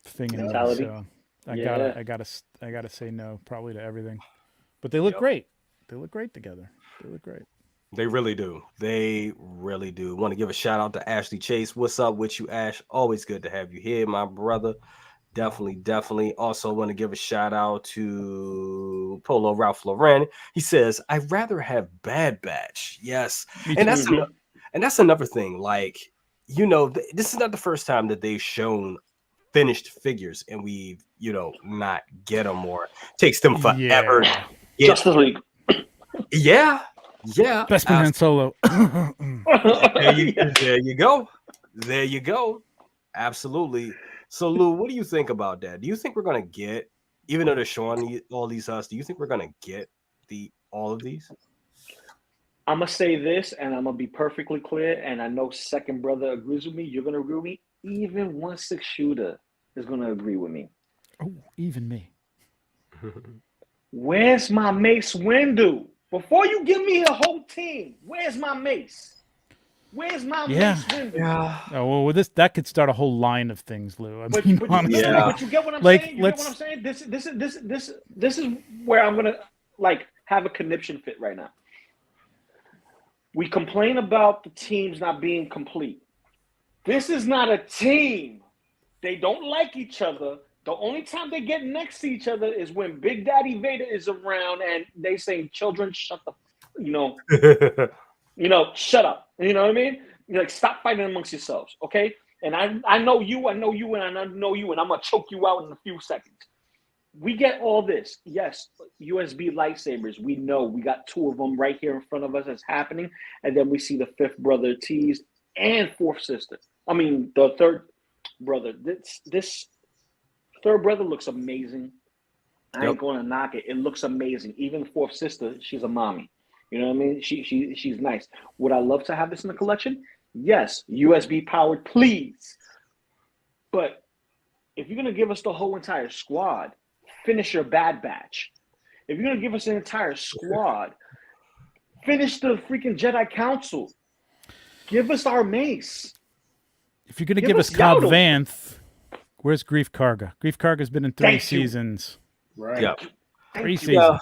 thing in me, so I gotta say no probably to everything. But they look great. They look great together. They look great. They really do. They really do. Want to give a shout out to Ashley Chase. What's up with you, Ash? Always good to have you here, my brother. Definitely. Also want to give a shout out to Polo Ralph Lauren. He says, I'd rather have Bad Batch. Yes. And that's another thing. Like, you know, this is not the first time that they've shown finished figures and we've, not get them, or takes them forever. Justice League. Yeah. Best man Solo. There you go. Absolutely. So Lou, what do you think about that? Do you think we're gonna get, even though they're showing all these us, do you think we're gonna get all of these? I'm gonna say this, and I'm gonna be perfectly clear. And I know Second Brother agrees with me. You're gonna agree with me. Even 1/6 Shooter is gonna agree with me. Oh, even me. Where's my Mace Windu? Before you give me a whole team, where's my Mace? Where's my Mace Windu? Yeah. Oh well, that could start a whole line of things, Lou. But mean, you honestly. but you get what I'm saying. You get what I'm saying. This is where I'm gonna like have a conniption fit right now. We complain about the teams not being complete. This is not a team. They don't like each other. The only time they get next to each other is when Big Daddy Vader is around and they say, "Children, shut the," shut up. You know what I mean? You're like, stop fighting amongst yourselves, okay? And I know you, and I know you, and I'm gonna choke you out in a few seconds. We get all this. Yes, USB lightsabers. We know we got 2 of them right here in front of us. It's happening, and then we see the 5th brother teased and 4th sister. I mean, the 3rd brother. This 3rd brother looks amazing. I ain't going to knock it. It looks amazing. Even 4th sister, she's a mommy. You know what I mean? She's nice. Would I love to have this in the collection? Yes. USB powered, please. But if you're going to give us the whole entire squad, finish your Bad Batch. If you're going to give us an entire squad, finish the freaking Jedi Council. Give us our Mace. If you're going to give us Cobb Vanth, where's Grief Karga? Grief Karga's been in 3 seasons. Right. Yeah. 3 seasons. Yeah.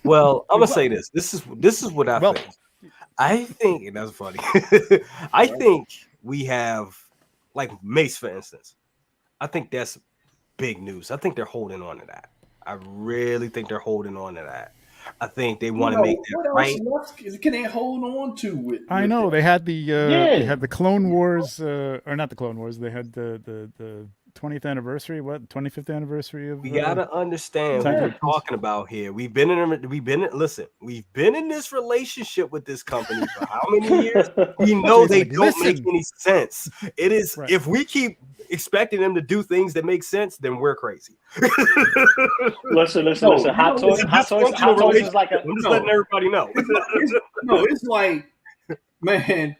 Well, I'm gonna say this. This is what I think. I think, and that's funny. I think we have, like Mace, for instance. I think that's big news. I think they're holding on to that. I really think they're holding on to that. I think they want to make that right. Can they hold on to it? I know they had the Clone Wars, or not the Clone Wars. They had the 20th anniversary. What 25th anniversary of? We gotta understand what we're talking about here. We've been in this relationship with this company for how many years? We know they don't make any sense. It is if we keep expecting them to do things that make sense, then we're crazy. Listen. Hot Toys is like a. I'm just letting everybody know. It's like, man,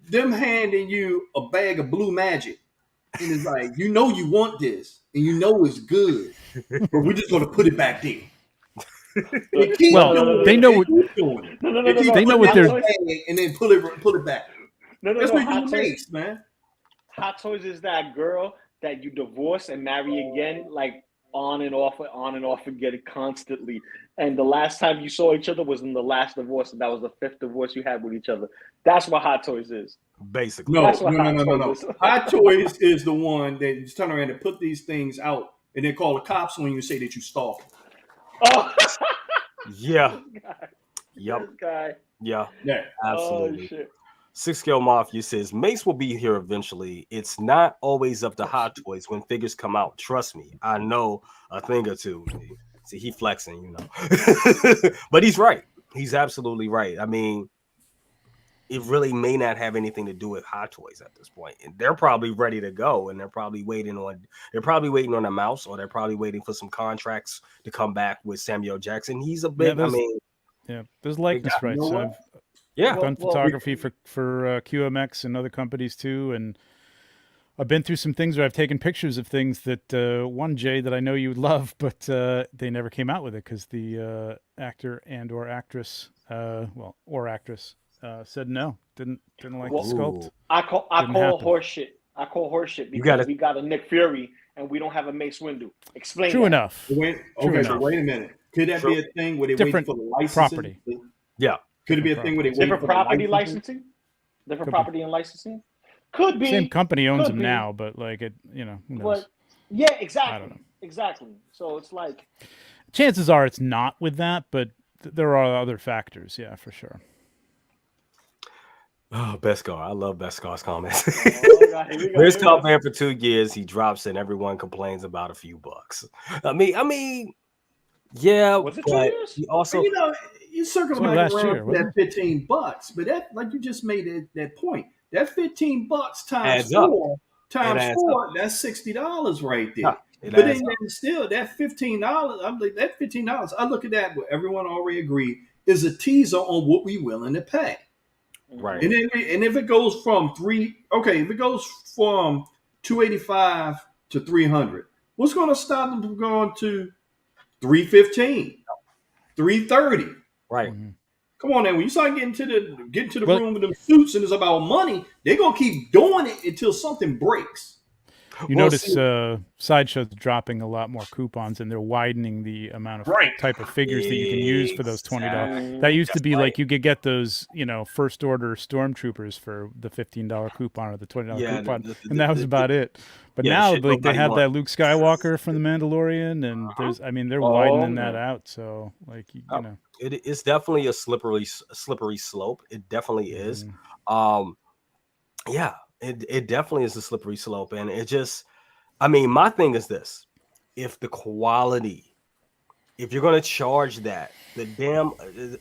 them handing you a bag of blue magic, and it's like, you want this, and it's good, but we're just gonna put it back there. They know what they're doing, and then pull it back. That's what Hot you makes, man. Hot Toys is that girl that you divorce and marry again, like on and off again constantly. And the last time you saw each other was in the last divorce, and that was the 5th divorce you had with each other. That's what Hot Toys is. Basically. No. Hot Toys is the one that you turn around and put these things out and then call the cops on you and say that you stalked. Oh. Yeah. Yep. Yeah. Absolutely. Oh, shit. Scale Mafia says Mace will be here eventually. It's not always up to Hot Toys when figures come out. Trust me, I know a thing or two. See, he flexing, but he's right. He's absolutely right. I mean, it really may not have anything to do with Hot Toys at this point, and they're probably ready to go, and they're probably waiting on a mouse, or they're probably waiting for some contracts to come back with Samuel Jackson. He's a big. There's likeness rights. So I've done photography for QMX and other companies too, and I've been through some things where I've taken pictures of things that one Jay that I know you would love, but they never came out with it because the actor and or actress said no, didn't like the sculpt. I call horseshit. I call horseshit because we got a Nick Fury and we don't have a Mace Windu. Explain. True enough. Wait a minute. Could that be a thing where they wait for the licensing? Property? Yeah. Could it be a thing where they wait different for property licensing? Different property and licensing? Could be. Same company owns them now, but like it, who knows? But, yeah, exactly. I don't know. Exactly. So it's like chances are it's not with that, but there are other factors. Yeah, for sure. Oh, Beskar. I love Beskar's comments. Where's Top Man for 2 years? He drops in. Everyone complains about a few bucks. I mean, yeah. Was it 2 years? He also, you circle back around that $15, but that, like you just made that point, that $15 times times adds 4, that's $60 right there. Yeah, it But adds then up. still, that $15, I'm like, that $15, I look at that, what everyone already agreed, is a teaser on what we willing to pay. Right. And if it goes from if it goes from 285 to 300, what's going to stop them from going to 315, 330? Right. Come on, now. When you start getting to the Well- room with them suits and it's about money, they're gonna keep doing it until something breaks. You Well, notice see- Sideshow's dropping a lot more coupons, and they're widening the amount of Right. type of figures that you can use for those $20. Exactly. That used to That's be right. like you could get those, first order stormtroopers for the $15 coupon or the $20 Yeah, coupon, and that was about it. But yeah, now, shit like they nobody have wants. that Luke Skywalker from the Mandalorian, and they're Oh, widening that man. out. So, like you know, It's definitely a slippery slope. It definitely is. Mhm. Yeah, it definitely is a slippery slope, and it just, I mean, my thing is this: if the quality, if you're gonna charge that, the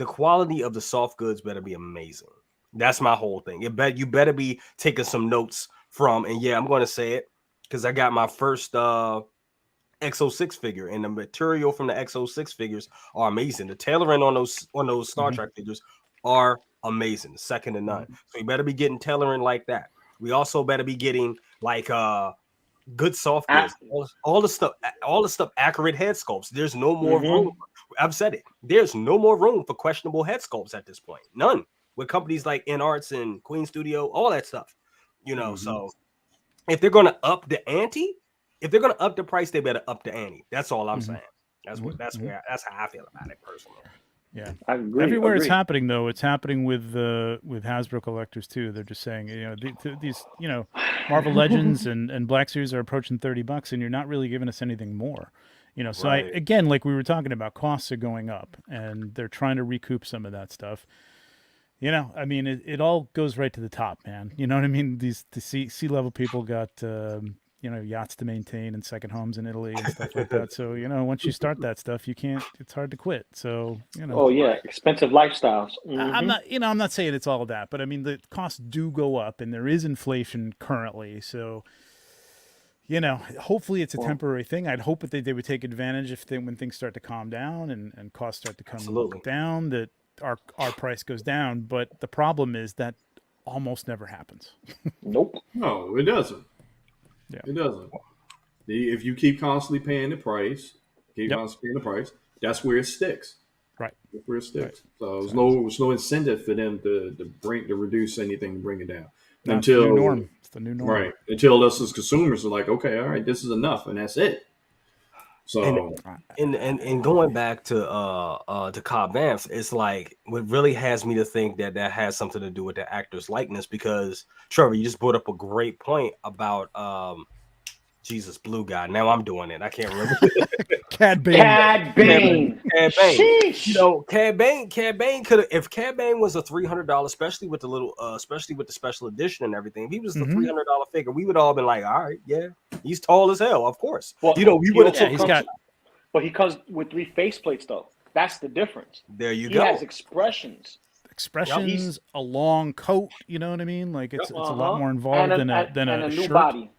quality of the soft goods better be amazing. That's my whole thing. You better be taking some notes from, and yeah, I'm gonna say it because I got my first XO6 figure, and the material from the XO6 figures are amazing. The tailoring on those Star Trek figures are amazing, second to none. So you better be getting tailoring like that. We also better be getting like good soft goods, all the stuff, accurate head sculpts. There's no more room. I've said it. There's no more room for questionable head sculpts at this point. None. With companies like InArts and Queen Studio, all that stuff. So if they're gonna up the ante, if they're gonna up the price, they better up the ante. That's all I'm saying. That's how I feel about it personally. Yeah, I agree. everywhere it's happening though. It's happening with Hasbro collectors too. They're just saying, these Marvel Legends and Black Series are approaching $30, and you're not really giving us anything more. So Right. again, like we were talking about, costs are going up, and they're trying to recoup some of that stuff. I mean, it all goes right to the top, man. You know what I mean? The C-level people got yachts to maintain and second homes in Italy and stuff like that. So once you start that stuff, you can't. It's hard to quit. So Oh yeah, expensive lifestyles. I'm not, I'm not saying it's all that, but I mean the costs do go up, and there is inflation currently. So, hopefully it's a temporary thing. I'd hope that they would take advantage when things start to calm down and costs start to come down, that our price goes down. But the problem is that almost never happens. Nope. No, it doesn't. Yeah. It doesn't. If you keep constantly paying the price, that's where it sticks. Right. That's where it sticks. Right. So there's no incentive for them to reduce anything, bring it down. No, until it's the new norm. It's the new norm. Right. Until us as consumers are like, okay, all right, this is enough, and that's it. So and going back to Cobb Vamps, it's like what really has me to think that has something to do with the actor's likeness, because Trevor, you just brought up a great point about Jesus Blue Guy. Now I'm doing it. I can't remember. Cad Bane. Cad Bane. Sheesh. Cad Bane could have, if Cad Bane was a $300, especially with the special edition and everything. If he was the $300 figure, we would all been like, all right, yeah, he's tall as hell, of course. Well, we would have. But he comes with 3 faceplates, though. That's the difference. There you go. He has expressions, a long coat. You know what I mean? Like it's a lot more involved than a new shirt. body.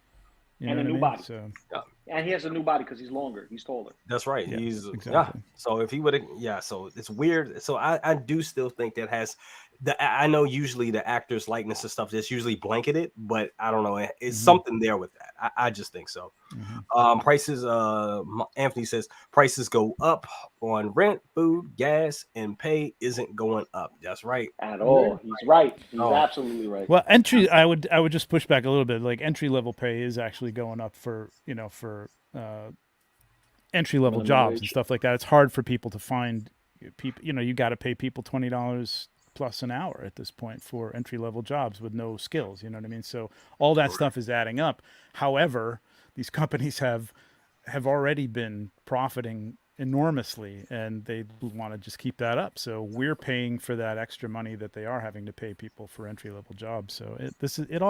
You know and a new body. So. And he has a new body because he's longer. He's taller. That's right. Yeah, He's exactly. So if he would have, so it's weird. So I do still think that has I know usually the actor's likeness and stuff is usually blanketed, but I don't know. It's something there with that. I just think so. Prices. Anthony says prices go up on rent, food, gas, and pay isn't going up. That's right. At all. He's right. He's absolutely right. Well, I would just push back a little bit. Like entry level pay is actually going up for entry level jobs and stuff like that. It's hard for people to find people. You got to pay people $20 plus an hour at this point for entry level jobs with no skills. You know what I mean? So all that stuff is adding up. However, these companies have already been profiting enormously, and they want to just keep that up. So we're paying for that extra money that they are having to pay people for entry level jobs. So it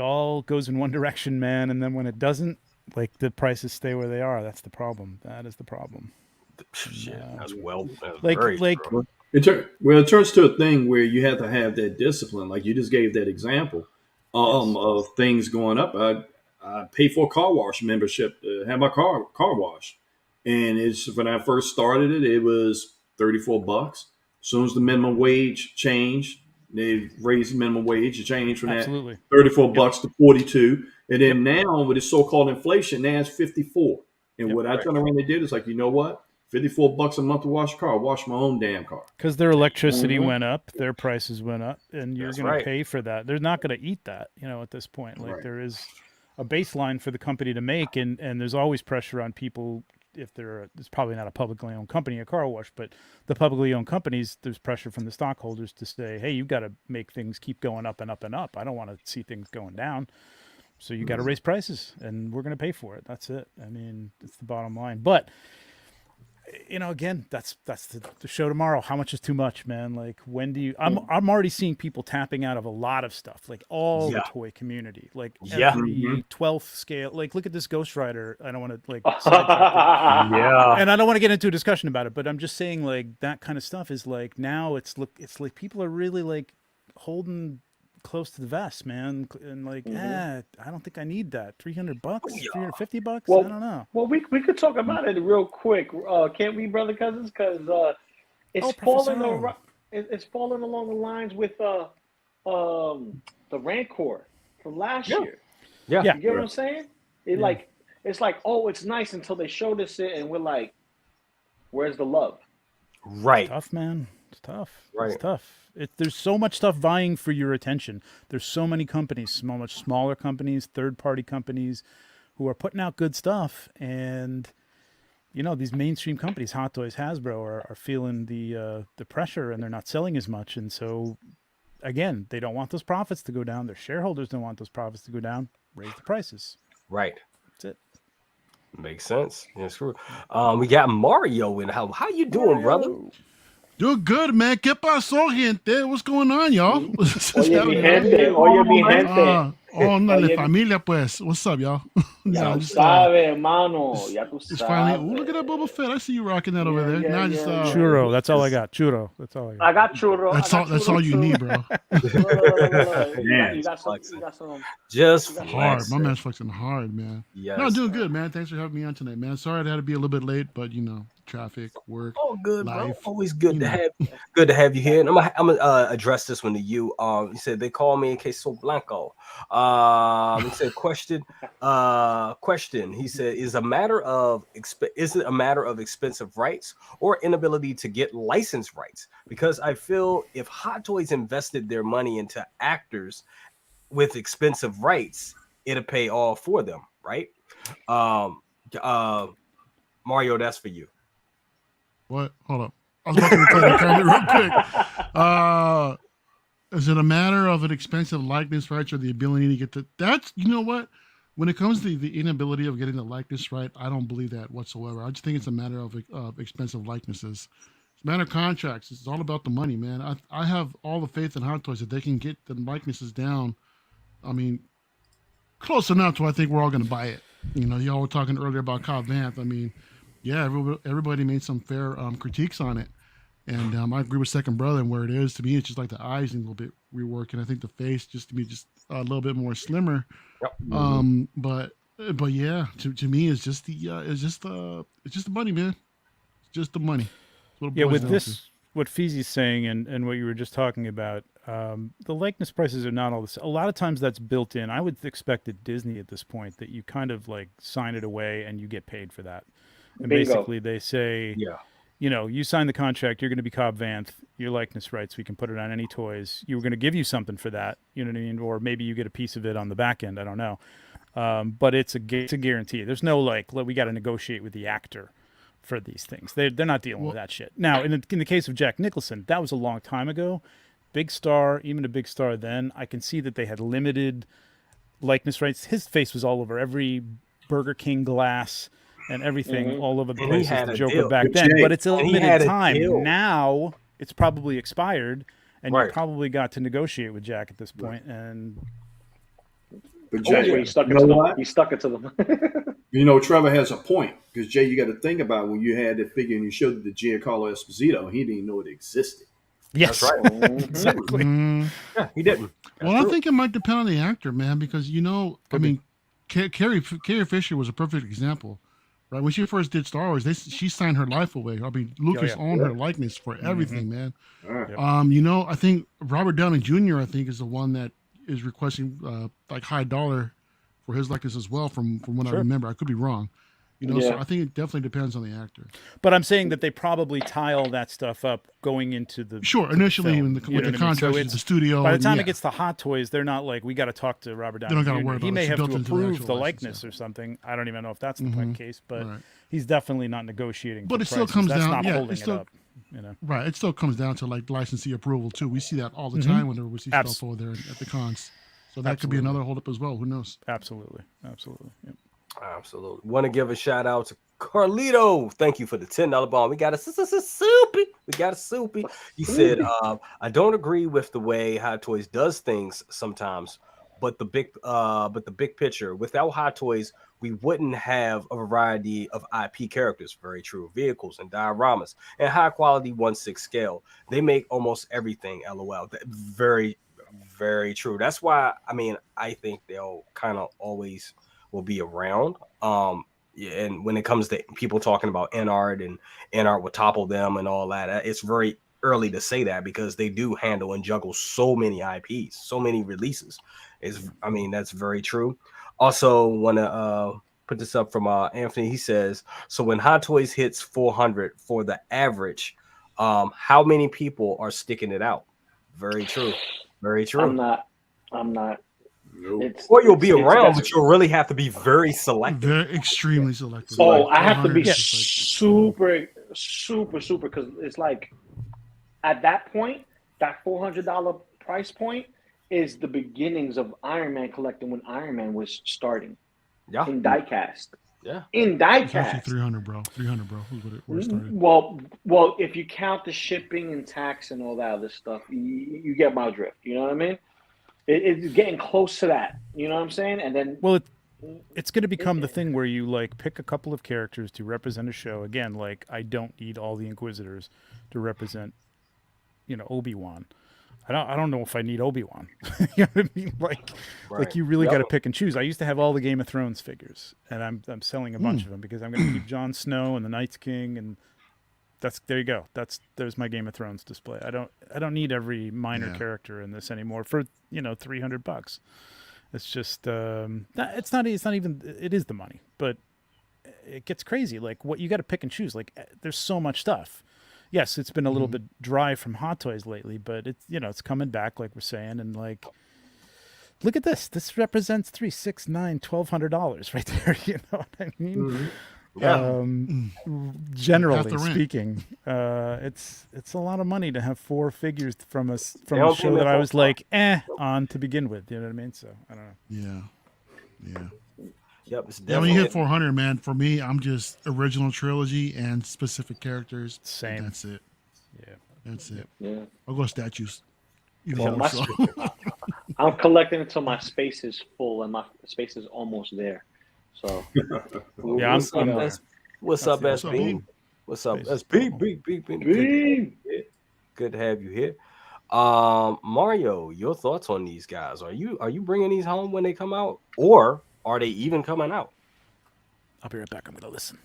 all goes in one direction, man. And then when it doesn't, like the prices stay where they are. That's the problem. That is the problem. Shit, that's like true. It turns to a thing where you have to have that discipline. Like you just gave that example. of things going up. I pay for a car wash membership to have my car washed, and it's when I first started it, it was $34. As soon as the minimum wage changed, they raised the minimum wage. It changed from Absolutely. that $34 to 42, and then now with this so-called inflation, now it's 54. And what I turned around and did is like, you know what? $54 a month to wash a car. Wash my own damn car. Because their electricity went up, their prices went up, and you're That's going right. to pay for that. They're not going to eat that, at this point. Like there is a baseline for the company to make, and there's always pressure on people. If it's probably not a publicly owned company, a car wash, but the publicly owned companies, there's pressure from the stockholders to say, hey, you've got to make things keep going up and up and up. I don't want to see things going down. So you got to raise prices, and we're going to pay for it. That's it. I mean, it's the bottom line. But again, that's the show tomorrow. How much is too much, man? Like, when do you? I'm already seeing people tapping out of a lot of stuff, like all the toy community, like every 12th scale. Like, look at this Ghost Rider. I don't want to sidetrack it. And I don't want to get into a discussion about it, but I'm just saying, like, that kind of stuff is like now it's like people are really like holding close to the vest, man, and like, I don't think I need that. $300, $350. Well, I don't know. Well, we could talk about it real quick, can't we, brother cousins? Because it's falling. It's falling along the lines with the Rancor from last year. Yeah, you get what I'm saying? It's like, oh, it's nice until they showed us it, and we're like, where's the love? Right. It's tough, man. It's tough. Right. It's tough. There's so much stuff vying for your attention. There's so many companies, much smaller companies, third-party companies, who are putting out good stuff, and these mainstream companies, Hot Toys, Hasbro, are feeling the pressure, and they're not selling as much, and so again, they don't want those profits to go down. Their shareholders don't want those profits to go down. Raise the prices. Right. That's it. Makes sense. Yeah, true. We got Mario in. How you doing, brother? Doing good, man. ¿Qué pasó, gente? What's going on, y'all? Oye, mi gente. Ándale, familia, pues. What's up, y'all? Ya tú sabes, hermano. Ya tú Just sabes. finally, look at that Boba Fett. I see you rocking that over there. Now Churro. That's all I got. Churro. That's all I got. I got churro. That's all you need, bro. You got some. Just hard. My man's flexing hard, man. Yes. No, doing good, man. Thanks for having me on tonight, man. Sorry I had to be a little bit late, but traffic, work. Oh, good, life. bro. Always good to have you here. And I'm gonna address this one to you. He said they call me Queso Blanco. He said question. He said is it a matter of expensive rights or inability to get license rights? Because I feel if Hot Toys invested their money into actors with expensive rights, it'll pay all for them, right? Mario, that's for you. What? Hold up. I was about to reply the comment real quick. Is it a matter of an expensive likeness rights or the ability to get the? That's what. When it comes to the inability of getting the likeness right, I don't believe that whatsoever. I just think it's a matter of expensive likenesses. It's a matter of contracts. It's all about the money, man. I have all the faith in Hot Toys that they can get the likenesses down. I mean, close enough to I think we're all going to buy it. Y'all were talking earlier about Cobb Vanth. I mean, yeah, everybody made some fair critiques on it. And I agree with Second Brother and where it is. To me, it's just like the eyes need a little bit rework. And I think the face just to be just a little bit more slimmer. Yep. But yeah, to me, it's just the money, man. It's just the money. Yeah, with this, what Feezy's saying and what you were just talking about, the likeness prices are not all this. A lot of times that's built in. I would expect at Disney at this point that you kind of like sign it away and you get paid for that. And basically they say, you sign the contract, you're going to be Cobb Vanth, your likeness rights, we can put it on any toys. You were going to give you something for that, you know what I mean? Or maybe you get a piece of it on the back end, I don't know. But it's a guarantee. There's no we got to negotiate with the actor for these things. They're not dealing with that shit. Now, in the case of Jack Nicholson, that was a long time ago. Big star, even a big star then, I can see that they had limited likeness rights. His face was all over every Burger King glass and everything all over the place as the Joker back then. But it's a limited time. Now it's probably expired, and you probably got to negotiate with Jack at this point. And but Jay, he stuck it to them. Trevor has a point because Jay, you got to think about when you had the figure and you showed it to Giancarlo Esposito, he didn't even know it existed. Yes, That's right. exactly. Yeah, he didn't. That's Well, true. I think it might depend on the actor, man, because I Could be. mean, Carrie Fisher was a perfect example, right? When she first did Star Wars, she signed her life away. I mean, Lucas yeah. owned her likeness for everything, man. Yep. I think Robert Downey Jr. I think is the one that is requesting like high dollar for his likeness as well. From what I remember, I could be wrong. So I think it definitely depends on the actor. But I'm saying that they probably tie all that stuff up going into the Initially film, with you know the what I mean? contract So with it's- the studio. By the and time yeah. it gets to Hot Toys, they're not like, we got to talk to Robert Downey don't gotta Jr. worry He about it. may It's have to built into the approve actual the license, likeness yeah. or something. I don't even know if that's the case, but Right. he's definitely not negotiating. But for it still prices. comes That's down- not yeah, holding it still- it up. You know, Right. It still comes down to like licensee approval too. We see that all the time whenever we see stuff over there at the cons. So that could be another holdup as well. Who knows? absolutely. Yep. Absolutely. Want to give a shout out to Carlito. Thank you for the $10 bomb. We got a soupy. We got a soupy. He said, I don't agree with the way Hot Toys does things sometimes, but the big picture, without Hot Toys, we wouldn't have a variety of IP characters, very true, vehicles and dioramas, and high quality 1/6 scale. They make almost everything, LOL. Very, very true. That's why, I think they'll kind of always will be around. And when it comes to people talking about NART and NART will topple them and all that, it's very early to say that because they do handle and juggle so many IPs, so many releases. That's very true. Also, want to put this up from Anthony. He says, so when Hot Toys hits 400 for the average, how many people are sticking it out? Very true. Very true. I'm not. Nope. Or you'll be around, but you'll really have to be very selective. Very extremely selective. Oh, I have to be 400 is just super, because it's like at that point, that $400 price point is the beginnings of Iron Man collecting when Iron Man was starting. Yeah. In diecast. Yeah. In It's actually diecast. 300, bro. 300, bro. Where it started. Well, if you count the shipping and tax and all that other stuff, you get my drift. You know what I mean? It's getting close to that. You know what I'm saying? And then, well, it's going to become the thing where you like pick a couple of characters to represent a show. Again, like I don't need all the Inquisitors to represent, Obi-Wan. I don't know if I need Obi-Wan. You know what I mean? Like you really got to pick and choose. I used to have all the Game of Thrones figures, and I'm selling a bunch of them because I'm going to keep Jon Snow and the Night's King, and there you go. There's my Game of Thrones display. I don't need every minor character in this anymore for $300. It's just it's not even, it is the money, but it gets crazy. Like what you got to pick and choose. Like there's so much stuff. Yes, it's been a little bit dry from Hot Toys lately, but it's it's coming back, like we're saying, and like look at this. This represents $3, $6, $9, $1,200 right there. You know what I mean? Generally speaking, it's a lot of money to have 4 figures from a show that I was like on to begin with. You know what I mean? So I don't know. Yeah. Yep. It's When you hit 400, man, for me, I'm just original trilogy and specific characters. Same. That's it. Yeah. That's it. yeah. I'll go statues. I'm collecting until my space is full, and my space is almost there. So Yeah, what's up, What's up, SP? Beam? What's up, Space. SP? Good to have you here. Mario, your thoughts on these guys? Are you bringing these home when they come out, or are they even coming out? I'll be right back. I'm gonna listen.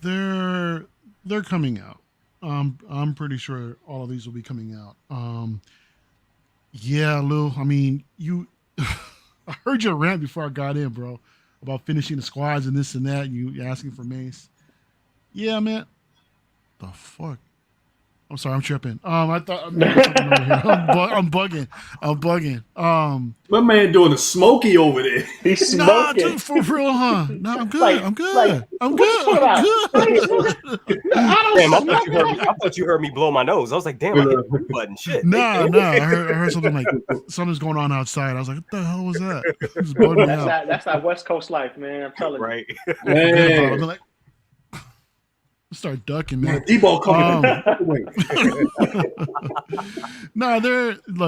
They're coming out. I'm pretty sure all of these will be coming out. Yeah, Lou. I mean, I heard your rant before I got in, bro, about finishing the squads and this and that. And you asking for Mace. Yeah, man. The fuck. I'm sorry, I'm tripping. I thought I'm bugging. My man doing a smoky over there. he's Nah, smoking. dude, for real, huh? Nah, I'm good. Like- I'm good. like, I'm what you good. talking I'm good. Damn, I thought you heard me blow my nose. I was like, damn, I hit the mute button. Shit. Nah. I heard something like something's going on outside. I was like, what the hell was that? It just bugged me out. That's that West Coast life, man. I'm telling you. Right. Forget about it. Man, I'll be like, start ducking, man. Debo coming. No,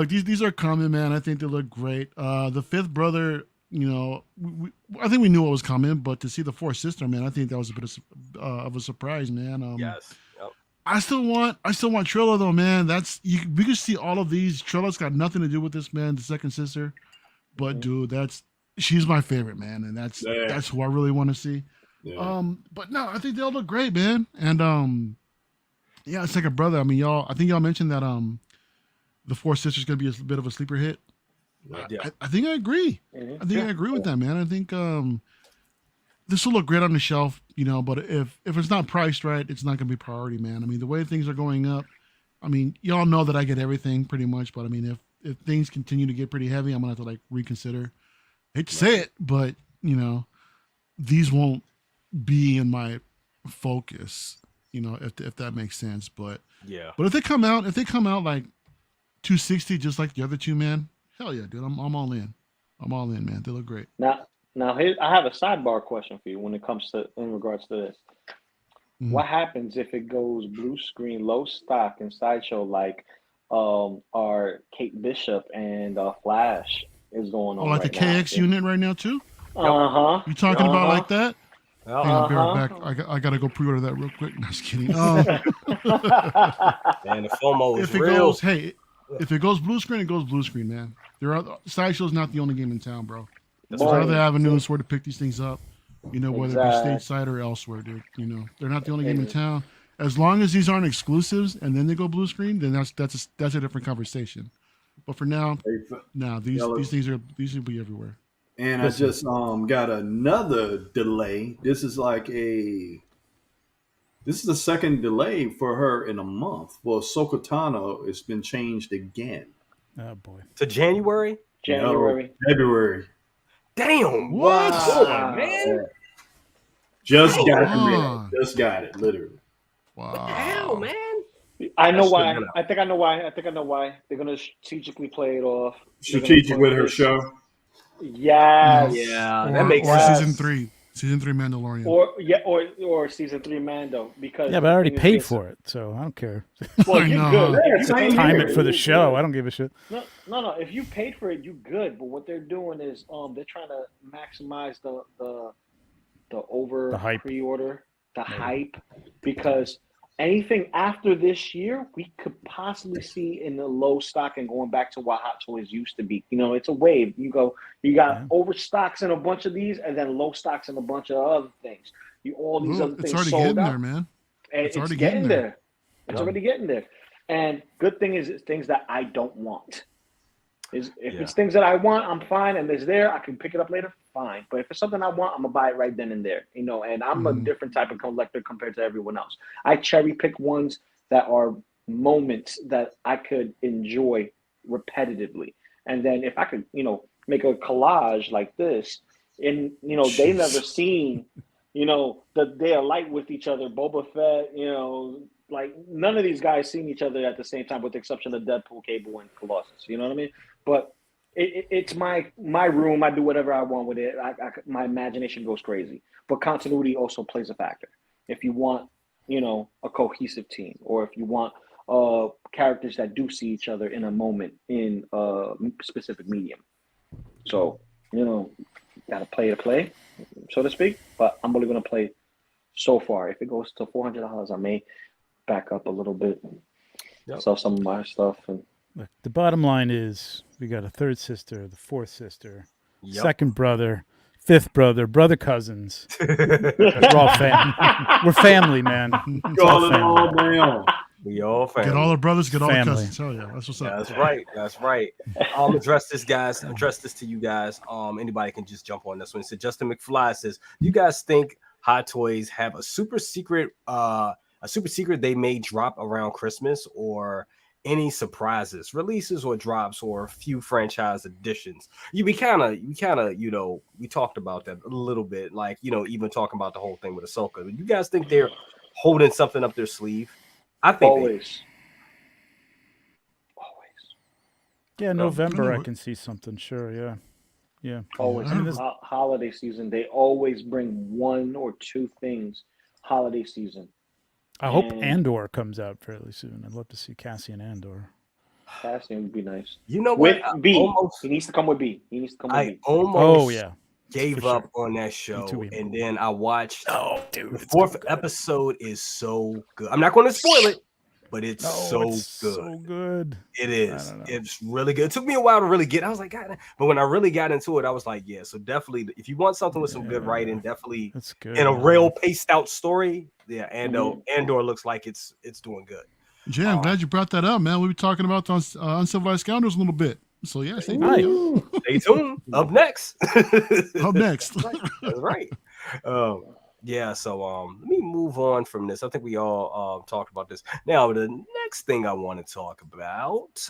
these are coming, man. I think they look great. The fifth brother, I think we knew what was coming, but to see the fourth sister, man, I think that was a bit of a surprise, man. Yes. Yep. I still want Trilla though, man. We can see all of these. Trilla's got nothing to do with this, man. The second sister, but dude, she's my favorite, man, and that's who I really want to see. Yeah. But no, I think they all look great, man. And yeah, it's like a brother. I mean, I think y'all mentioned that the Four Sisters gonna be a bit of a sleeper hit. Yeah. I think I agree. I think I agree with that, man. I think this will look great on the shelf, but if it's not priced right, it's not gonna be priority, man. I mean, the way things are going up, I mean, y'all know that I get everything pretty much, but I mean, if things continue to get pretty heavy, I'm gonna have to like reconsider. I hate to say it, but these won't be in my focus, if that makes sense. But if they come out like 260, just like the other two, man, hell yeah, dude, I'm all in. I'm all in, man. They look great. Now here, I have a sidebar question for you when it comes to in regards to this. What happens if it goes blue screen, low stock, and sideshow like our Kate Bishop and Flash is going on? Oh, like right the KX now. unit right now too? You talking about like that? Oh. Hang on, be right back. I gotta go pre-order that real quick. No, just kidding. Man, the FOMO is real. If it goes blue screen, it goes blue screen, man. Sideshow's not the only game in town, bro. There's Boy, other avenues where to pick these things up. Whether it be Exactly. stateside or elsewhere, dude. They're not the only game in town. As long as these aren't exclusives and then they go blue screen, then that's a different conversation. But for now, these things will be everywhere. And I just got another delay. This is the second delay for her in a month. Well, Ahsoka Tano, it's been changed again. Oh boy. To January? January. No, February. Damn. What? Oh, man. Just got it, literally. Wow. What the hell, man? I know why. I think I know why. They're gonna strategically play it off. Strategic with her show. Yes. Yeah, Or, that makes or sense. season three Mandalorian. Or season 3 Mando because Yeah, but I already paid for it, so I don't care. Well, I you know. good. Yeah, You same paid Time for it for the show. I don't give a shit. No. If you paid for it, you good. But what they're doing is they're trying to maximize the hype. pre-order, the hype, because anything after this year, we could possibly see in the low stock and going back to what Hot Toys used to be. It's a wave. You got overstocks in a bunch of these, and then low stocks in a bunch of other things. All these other things it's already sold getting out. there, man. And It's already getting there. It's already getting there. And good thing is, it's things that I don't want. If it's things that I want, I'm fine, and it's there. I can pick it up later, fine. But if it's something I want, I'm gonna buy it right then and there. And I'm a different type of collector compared to everyone else. I cherry pick ones that are moments that I could enjoy repetitively, and then if I could, make a collage like this, and they never seen, that they are light with each other. Boba Fett, like none of these guys seen each other at the same time, with the exception of Deadpool, Cable, and Colossus. You know what I mean? But it's my room. I do whatever I want with it. My imagination goes crazy. But continuity also plays a factor. If you want, a cohesive team, or if you want characters that do see each other in a moment in a specific medium. So, gotta play, so to speak. But I'm only gonna play so far. If it goes to $400, I may back up a little bit, sell some of my stuff. And Look, the bottom line is we got a third sister, the fourth sister, second brother, fifth brother, brother cousins. We're all family. We're family, man. It's all family. We all family. Get all the brothers, get all the Family. cousins. Hell yeah, that's what's up. That's right. I'll address this, guys. Address this to you guys. Anybody can just jump on this one. So Justin McFly says, "You guys think Hot Toys have a super secret they may drop around Christmas, or any surprises, releases, or drops, or a few franchise additions?" We talked about that a little bit, like, even talking about the whole thing with Ahsoka. You guys think they're holding something up their sleeve? I think always. Yeah, November I can see something. Sure, yeah. Always. I mean, Holiday season, they always bring one or two things. Holiday season. I hope Andor comes out fairly soon. I'd love to see Cassian Andor. Cassian would be nice. You know With what? B. He needs to come with B. Almost. Oh yeah, gave For up on that show, too, and then I watched. Oh, dude, The it's fourth so good. episode is so good. I'm not going to spoil it, but it's so it's good. so good. It I is. don't know. It's really good. It took me a while to really get. I was like, God, but when I really got into it, I was like, yeah. So definitely, if you want something with some good writing, definitely It's good. in a real paced out story, yeah. Mhm. Andor looks like it's doing good. Jay, I'm glad you brought that up, man. We were talking about Uncivilized Scoundrels a little bit. So yeah, stay tuned. Stay tuned. Up next. Up next. That's right. Yeah, so let me move on from this. I think we all talked about this. Now, the next thing I want to talk about,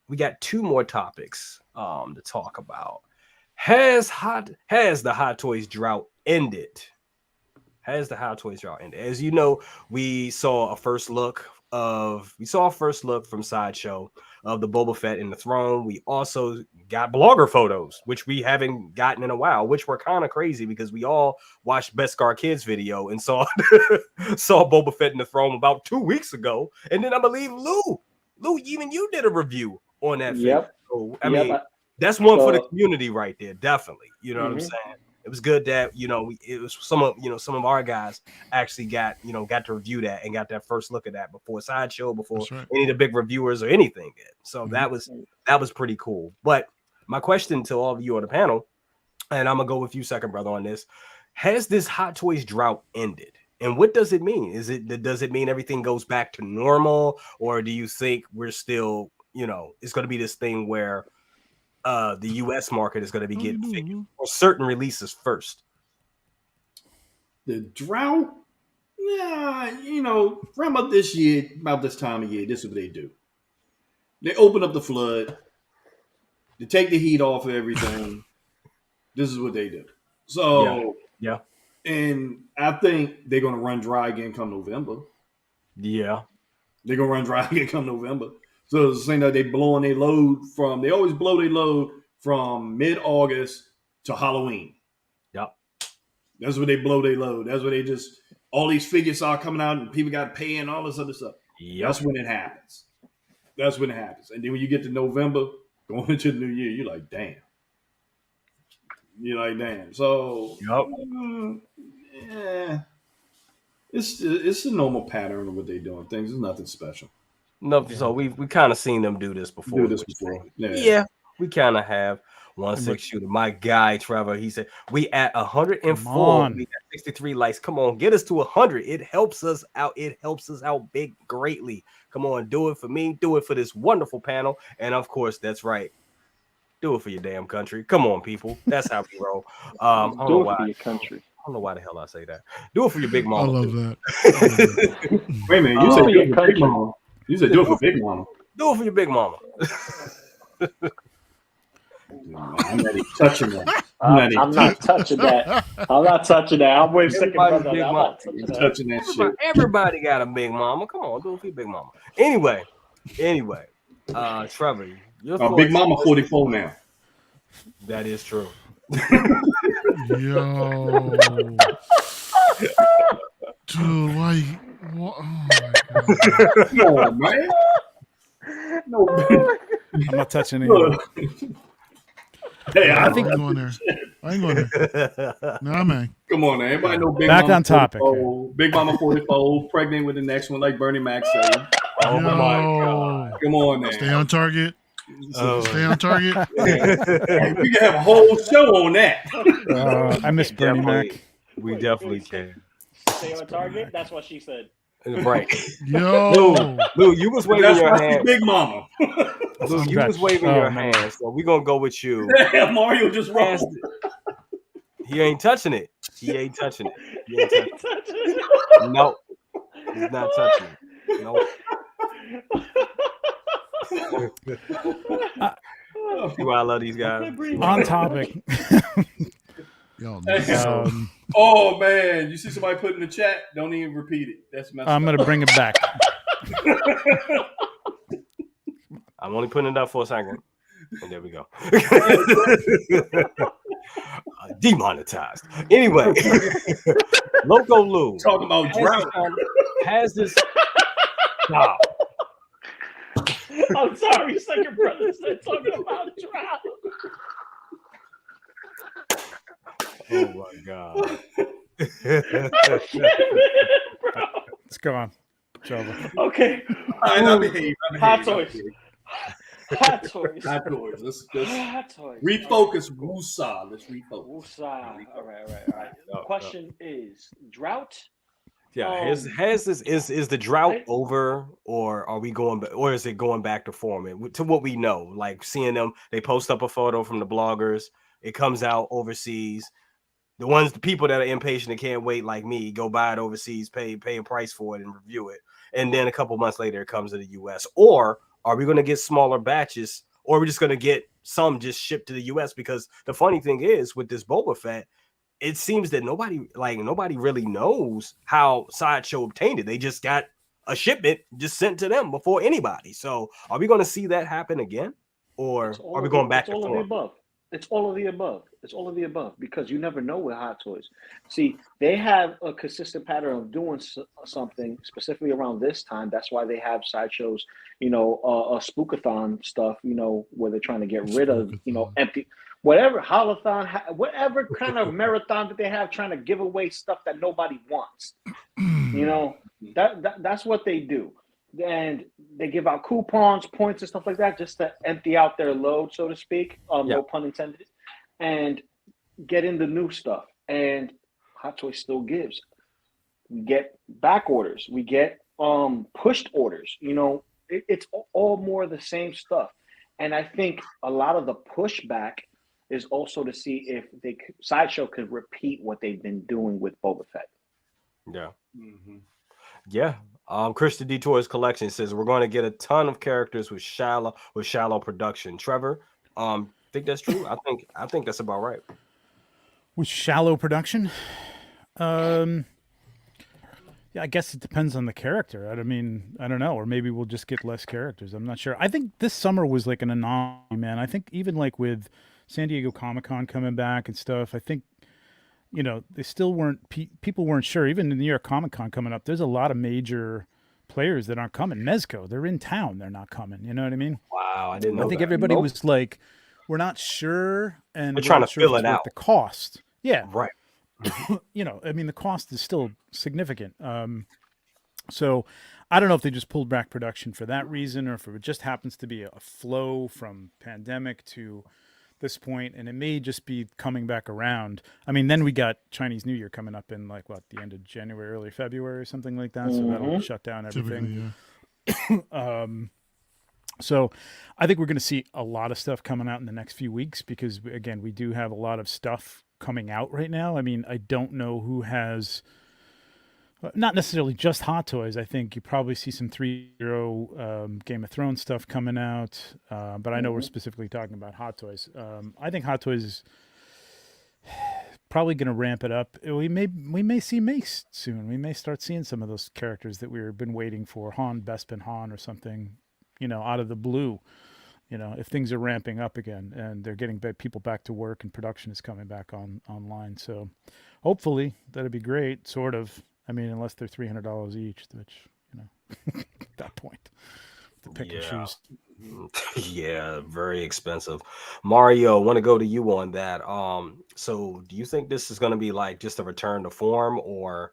we got two more topics to talk about. Has the Hot Toys drought ended? Has the Hot Toys drought ended? As you know, we saw a first look from Sideshow of the Boba Fett in the throne. We also got blogger photos, which we haven't gotten in a while, which were kind of crazy because we all watched Beskar Kids video and saw Boba Fett in the throne about 2 weeks ago. And then I believe Lou, even you did a review on that video. So, I mean, that's one for the community right there, definitely. You know what I'm saying? It was good that it was some of our guys actually got to review that and got that first look at that before Sideshow, before any of the big reviewers or anything did. So that was pretty cool. But my question to all of you on the panel, and I'm gonna go with you second, brother, on this: has this Hot Toys drought ended? And what does it mean? Does it mean everything goes back to normal, or do you think we're still, it's going to be this thing where the U.S. market is going to be getting figured or certain releases first? The drought, from about this year, about this time of year, this is what they do. They open up the flood. They take the heat off of everything. This is what they do. So, yeah. And I think they're going to run dry again come November. Yeah. They're going to run dry again come November. So it's the same that they blowing their load they always blow their load from mid-August to Halloween. Yep. That's where they blow their load. That's where they just, all these figures are coming out and people got to pay and all this other stuff. Yep. That's when it happens. And then when you get to November, going into the new year, you're like, damn. So, yeah. It's a normal pattern of what they're doing. Things is nothing special. No, so we kind of seen them do this before. Yeah, we kind of have. 1/6 shooter, my guy Trevor. He said we at 104. We got 63 likes. Come on, get us to 100. It helps us out. It helps us out greatly. Come on, do it for me. Do it for this wonderful panel. And of course, that's right. Do it for your damn country. Come on, people. That's how we roll. Do it for your country. I don't know why the hell I say that. Do it for your big mama. I love that. Wait a minute, you said do it for big mama. You said do it for big mama. Do it for your big mama. I'm not even touching that. I'm not touching that. I'm waiting second, brother. I'm not touching that shit. Everybody got a big mama. Come on, do it for your big mama. Anyway, Trevor, Big Mama 44 now. That is true. Yo. Dude, why? Oh my God. No, man. No, I'm not touching it. Hey, I ain't going there. Nah, man. Come on, man. Everybody know Big Back Mama on topic. 44, Big Mama 44, pregnant with the next one, like Bernie Mac said. Oh my God. Come on, man. Stay on target. Stay on target. Hey, we can have a whole show on that. I miss Bernie Mac. We definitely can. Stay on target. That's what she said. Right. Yo. Lou, you was waving your hand. Big Mama. Lou, you was waving your hand, so we're going to go with you. Mario just rolled. He ain't touching it. Nope. He's not touching it. Nope. See why I love these guys. On topic. Yo, oh man, you see somebody put in the chat? Don't even repeat it. That's messed I'm gonna bring it back. I'm only putting it up for a second. And there we go. Demonetized. Anyway, Loco Lu talking about drought. Has this? Stop. I'm sorry, second brother said talking about drought. Oh my god. Bro. Let's go on. Java. Okay. I behave. Hot toys. Hot toys. Hot toys. Let's Hot toys. refocus. Woosah. Let's refocus. Woosah. All right. The No. question is Drought. Yeah, has this is the drought over, or are we going or is it going back to form? And to what we know, like seeing them, they post up a photo from the bloggers, it comes out overseas. The people that are impatient and can't wait, like me, go buy it overseas, pay a price for it and review it, and then a couple months later it comes to the US. Or are we going to get smaller batches, or are we just going to get some just shipped to the US? Because the funny thing is with this Boba Fett, it seems that nobody really knows how Sideshow obtained it. They just got a shipment just sent to them before anybody. So are we going to see that happen again, or are we going back to all of form? the above? It's all of the above. It's all of the above because you never know with Hot Toys. See, they have a consistent pattern of doing something specifically around this time. That's why they have Sideshows, spookathon stuff, where they're trying to get rid of, empty. Whatever holothon, whatever kind of marathon that they have, trying to give away stuff that nobody wants. That's what they do, and they give out coupons, points, and stuff like that, just to empty out their load, so to speak. No pun intended, and get in the new stuff. And Hot Toys still gives. We get back orders. We get pushed orders. It's all more of the same stuff. And I think a lot of the pushback is also to see if Sideshow could repeat what they've been doing with Boba Fett. Yeah. Mm-hmm. Yeah. Christian Detour's collection says we're going to get a ton of characters with shallow production. Trevor, think that's true? I think that's about right. With shallow production? Yeah, I guess it depends on the character. I mean, I don't know. Or maybe we'll just get less characters. I'm not sure. I think this summer was like an anomaly, man. I think even like with San Diego Comic-Con coming back and stuff, I think, they still weren't, people weren't sure. Even the New York Comic-Con coming up, there's a lot of major players that aren't coming. Mezco, they're in town. They're not coming. You know what I mean? Wow, I didn't know I think that. everybody was like, we're not sure. And they're trying to fill it out. The cost. Yeah. Right. I mean, the cost is still significant. So I don't know if they just pulled back production for that reason, or if it just happens to be a flow from pandemic to this point, and it may just be coming back around. I mean, then we got Chinese New Year coming up in the end of January, early February, or something like that. So that'll shut down everything. So I think we're going to see a lot of stuff coming out in the next few weeks because, again, we do have a lot of stuff coming out right now. I mean, I don't know who has, not necessarily just Hot Toys. I think you probably see some 3.0 Game of Thrones stuff coming out, but I know we're specifically talking about Hot Toys. I think Hot Toys is probably going to ramp it up. We may see Mace soon. We may start seeing some of those characters that we've been waiting for, Han, Bespin Han or something, out of the blue. If things are ramping up again and they're getting people back to work and production is coming back online. So hopefully that'd be great, sort of. I mean, unless they're $300 each, which, at that point, to pick and choose. Yeah, very expensive. Mario, want to go to you on that. So do you think this is going to be like just a return to form, or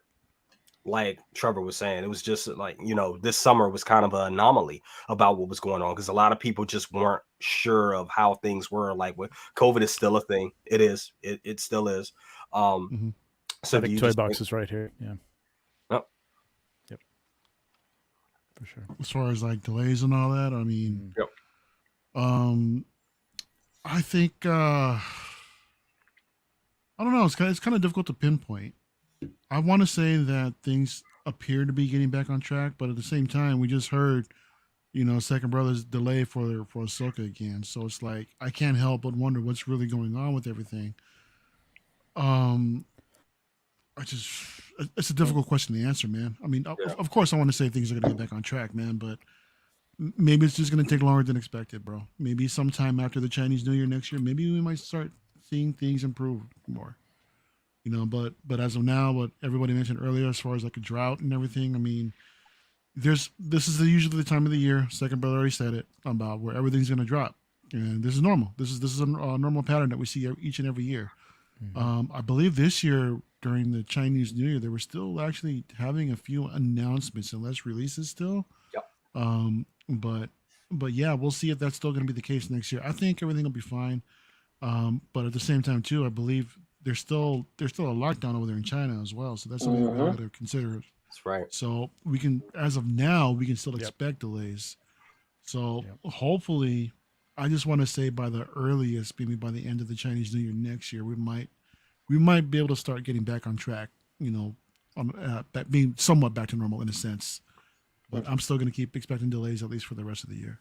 like Trevor was saying, it was just like, this summer was kind of an anomaly about what was going on because a lot of people just weren't sure of how things were. Like, with COVID is still a thing. It is. It still is. So I think Toy Box is right here. Yeah. Oh. Yep. For sure. As far as like delays and all that, I mean, yep. I think I don't know. It's kind of difficult to pinpoint. I want to say that things appear to be getting back on track, but at the same time, we just heard, Second Brother's delay for Ahsoka again. So it's like I can't help but wonder what's really going on with everything. It's a difficult question to answer, man. I mean, of course, I want to say things are going to get back on track, man, but maybe it's just going to take longer than expected, bro. Maybe sometime after the Chinese New Year next year, maybe we might start seeing things improve more. But as of now, what everybody mentioned earlier, as far as like a drought and everything, I mean, this is usually the time of the year. Second Brother already said it about where everything's going to drop, and this is normal. This is a normal pattern that we see each and every year. I believe this year during the Chinese New Year, they were still actually having a few announcements and less releases still. Yep. But yeah, we'll see if that's still going to be the case next year. I think everything will be fine. But at the same time too, I believe there's still a lockdown over there in China as well. So that's something we got to consider. That's right. So we can, as of now, we can still expect delays. So hopefully, I just want to say by the earliest, maybe by the end of the Chinese New Year next year, we might be able to start getting back on track. On being somewhat back to normal in a sense. But I'm still going to keep expecting delays at least for the rest of the year.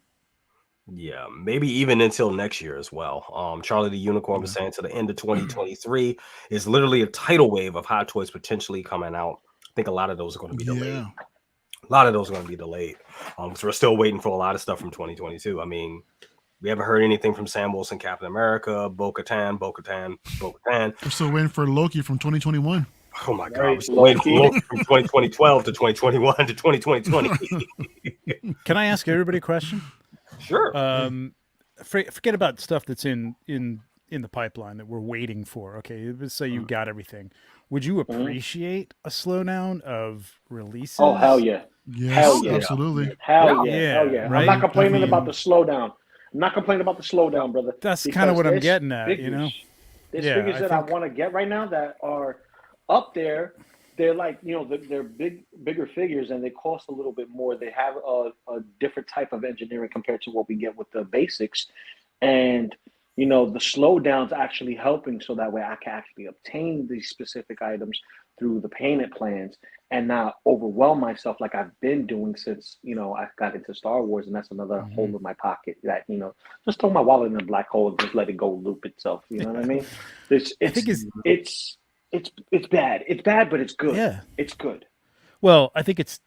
Yeah, maybe even until next year as well. Charlie the Unicorn was saying to the end of 2023 is literally a tidal wave of hot toys potentially coming out. I think a lot of those are going to be delayed. Yeah. A lot of those are going to be delayed. So we're still waiting for a lot of stuff from 2022. I mean, we haven't heard anything from Sam Wilson, Captain America, Bo-Katan. We're still waiting for Loki from 2021. Oh my God, we're still waiting for Loki from 2012 to 2021 to 2020. Can I ask everybody a question? Sure. Forget about stuff that's in the pipeline that we're waiting for. Okay, let's say you got everything. Would you appreciate a slowdown of releases? Oh hell yeah! Yes, hell yeah. Absolutely. Hell yeah! Hell yeah! Right? I'm not complaining about the slowdown. I'm not complaining about the slowdown, brother. That's kind of what I'm getting at. Figures, there's figures that I want to get right now that are up there. They're like, they're bigger figures, and they cost a little bit more. They have a different type of engineering compared to what we get with the basics, and the slowdown's actually helping, so that way I can actually obtain these specific items through the payment plans and not overwhelm myself like I've been doing since I got into Star Wars, and that's another hole in my pocket that just throw my wallet in a black hole and just let it go loop itself. You know what I mean? It's bad. It's bad, but it's good. Yeah, it's good. Well, I think it's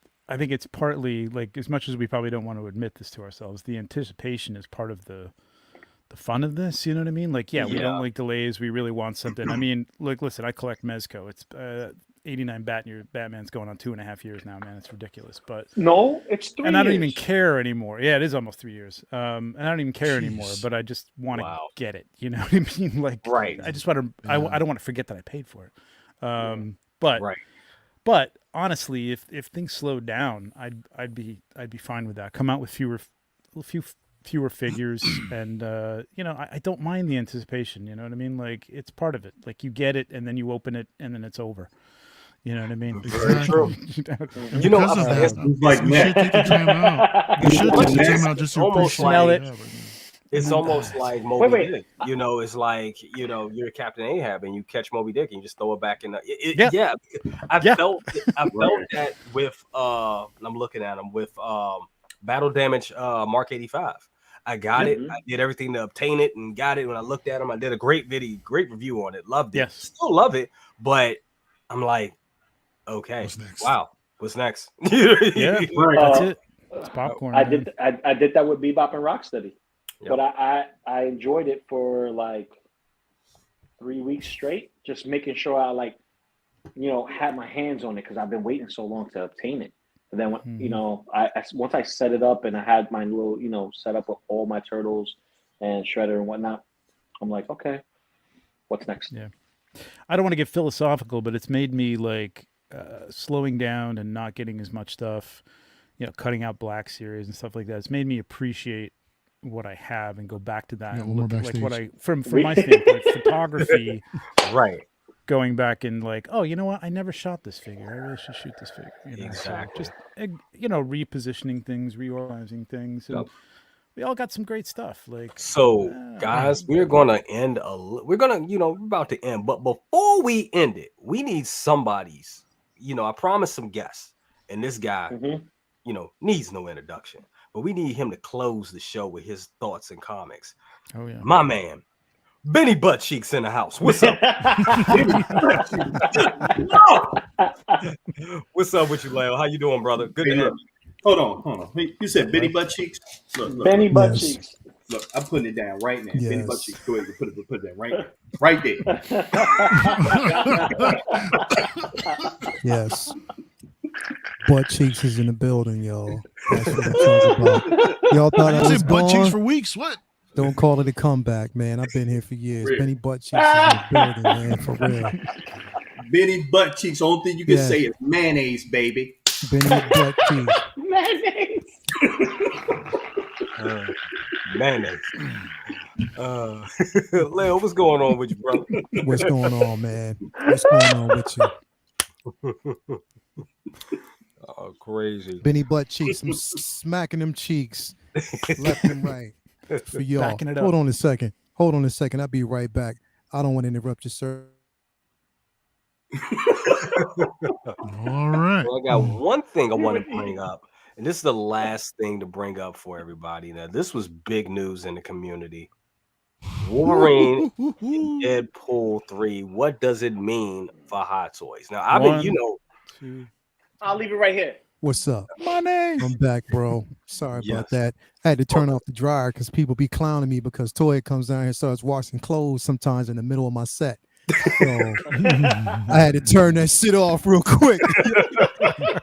partly, like, as much as we probably don't want to admit this to ourselves, the anticipation is part of the fun of this. You know what I mean? Like, we don't like delays. We really want something. I mean, listen, I collect Mezco. It's 89 Batman's going on 2.5 years now, man. It's ridiculous. But no, it's 3 years. And I don't even care anymore. Yeah, it is almost 3 years. And I don't even care anymore, but I just want to get it. You know what I mean? Like, right. I just want to, I don't want to forget that I paid for it. But honestly, if things slowed down, I'd be fine with that. Come out with fewer figures, and I don't mind the anticipation. You know what I mean? Like, it's part of it. Like, you get it, and then you open it, and then it's over. You know what I mean? Very true. You should take the time out. You should take the time out just to smell it. It's Mm-hmm. almost like Moby Dick. It's like, you're Captain Ahab and you catch Moby Dick and you just throw it back in the I felt that with I'm looking at him with Battle Damage Mark 85. I got it. I did everything to obtain it and got it. When I looked at him, I did a great review on it. Loved it. Yes. Still love it, but I'm like, okay, what's next? Wow, what's next? That's it. It's popcorn. I did that with Bebop and Rocksteady. Yep. But I enjoyed it for like 3 weeks straight, just making sure I had my hands on it because I've been waiting so long to obtain it. And then once I set it up and I had my little set up with all my turtles and Shredder and whatnot, I'm like, okay, what's next? Yeah, I don't want to get philosophical, but it's made me like slowing down and not getting as much stuff, cutting out Black Series and stuff like that. It's made me appreciate what I have and go back to that and look at like what I from my standpoint, photography, right? Going back and like, oh, you know what? I never shot this figure. I really should shoot this figure. Exactly. So just repositioning things, reorganizing things, and we all got some great stuff. Like, so, guys, we're gonna end. We're about to end, but before we end it, we need somebody's. I promised some guests, and this guy, needs no introduction. But we need him to close the show with his thoughts and comics. Oh yeah, my man, Benny Butt Cheeks in the house. What's up? What's up with you, Leo? How you doing, brother? Good to hear you. Hold on. You said Benny Butt Cheeks? Look. Benny Butt Cheeks. Look, I'm putting it down right now. Yes. Benny Butt Cheeks. Go ahead and put it down right there. Yes. Butt Cheeks is in the building, y'all. That's what I'm talking about. Y'all thought I I was said butt cheeks gone? for weeks. What? Don't call it a comeback, man. I've been here for years. Real. Benny Butt Cheeks is in the building, man, for real. Benny Butt Cheeks. Only thing you can Yeah. say is mayonnaise, baby. Benny Butt Cheeks. Mayonnaise. Mayonnaise. Leo, what's going on with you, brother? What's going on, man? What's going on with you? Oh, crazy. Benny Butt Cheeks. I'm smacking them cheeks left and right for y'all. Backing it up. Hold on a second. Hold on a second. I'll be right back. I don't want to interrupt you, sir. All right. Well, I got one thing I want to bring up, and this is the last thing to bring up for everybody. Now, this was big news in the community. Wolverine and Deadpool 3. What does it mean for Hot Toys? Now, I've been, you know, Two. I'll leave it right here. What's up? Money. I'm back, bro. Sorry Yes. about that. I had to turn off the dryer because people be clowning me because Toy comes down here and starts washing clothes sometimes in the middle of my set. So I had to turn that shit off real quick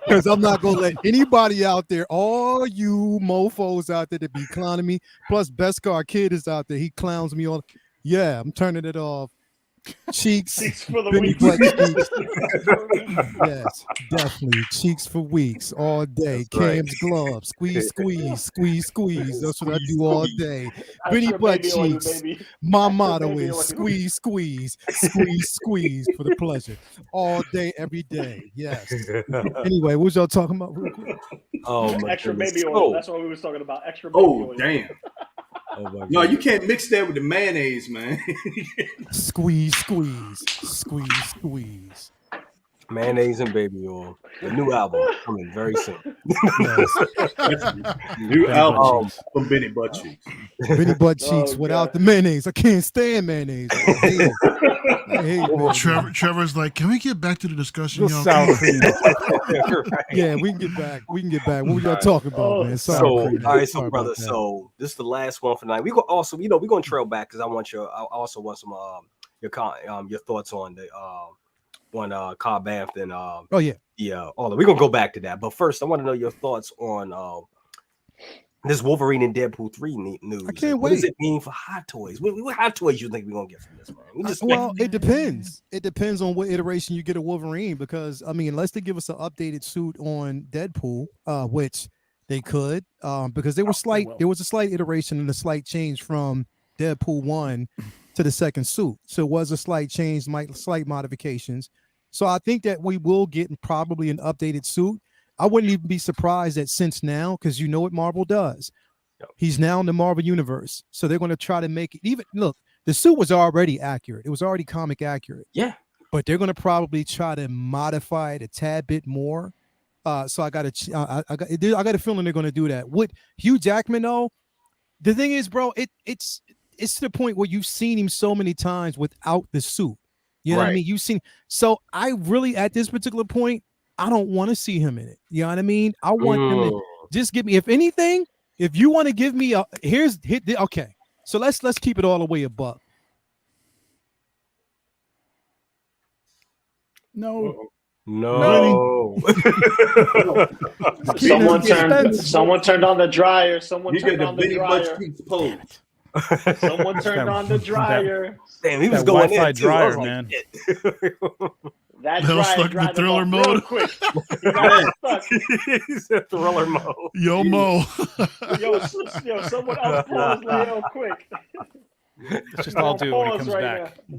because I'm not gonna let anybody out there, all you mofos out there that be clowning me. Plus, Beskar Kid is out there. He clowns me all. Yeah, I'm turning it off. Cheeks, Cheeks for the Benny week. Butt Cheeks. Yes, definitely. Cheeks for weeks, all day. That's right. Cam's gloves, squeeze, squeeze, squeeze, squeeze. That's what I do all day. Benny Extra Butt baby oil, Cheeks. baby. My Extra motto baby is oil. squeeze, squeeze, squeeze, squeeze for the pleasure. All day, every day. Yes. Anyway, what y'all talking about real quick? Oh my Extra goodness. baby oil. So- That's what we was talking about. Extra baby Oh oil. damn! oh my No, you goodness. can't mix that with the mayonnaise, man. Squeeze, squeeze, squeeze, squeeze. Mayonnaise and baby oil. The new album coming very soon. Yes. New Benny album Butt Cheeks. from Benny Butt Cheeks. Benny Butt Cheeks Oh, without God. the mayonnaise. I can't stand mayonnaise. I hate it. I hate mayonnaise. Trevor's like, can we get back to the discussion, Little y'all? sour cream. Right. Yeah, we can get back. We can get back. What were y'all talking about, Oh, man? So, Sorry, all right, so Sorry brother, about that. so this is the last one for tonight. We go also, you know, we're gonna trail back because I also want some your thoughts on the Cobb Banff and Oh yeah. all that. We're gonna go back to that, but first, I want to know your thoughts on this Wolverine and Deadpool 3 news. I can't What does wait. it mean for Hot Toys? What Hot Toys you think we're gonna get from this, man? We just Well, it depends. It depends on what iteration you get of Wolverine, because I mean, unless they give us an updated suit on Deadpool, which they could, because there was a slight iteration and a slight change from Deadpool 1 to the second suit. So it was a slight change, slight modifications. So I think that we will get probably an updated suit. I wouldn't even be surprised that since now, because you know what Marvel does. Yep. He's now in the Marvel universe. So they're going to try to make it even look. The suit was already accurate. It was already comic accurate. Yeah. But they're going to probably try to modify it a tad bit more. So I got a feeling they're going to do that. With Hugh Jackman, though, the thing is, bro, it's to the point where you've seen him so many times without the suit. You know what I Right. mean? You've seen. So I really, at this particular point, I don't want to see him in it. You know what I mean? I want him to just give me, if anything, if you want to give me a okay. So let's keep it all the way a buck. No. No. Someone turned on the dryer. Someone You get turned the on the Benny Butt dryer. Cheeks pose. Someone turned on the dryer. Damn, he was That going Wi-Fi in too. I was dryer, like, man. shit. That They'll dryer stuck in dried him thriller up real mode. quick. He got stuck. He's in thriller mode. Yo, Mo. Yo, someone unpause real quick. It's just all do when he Pause comes right back. now.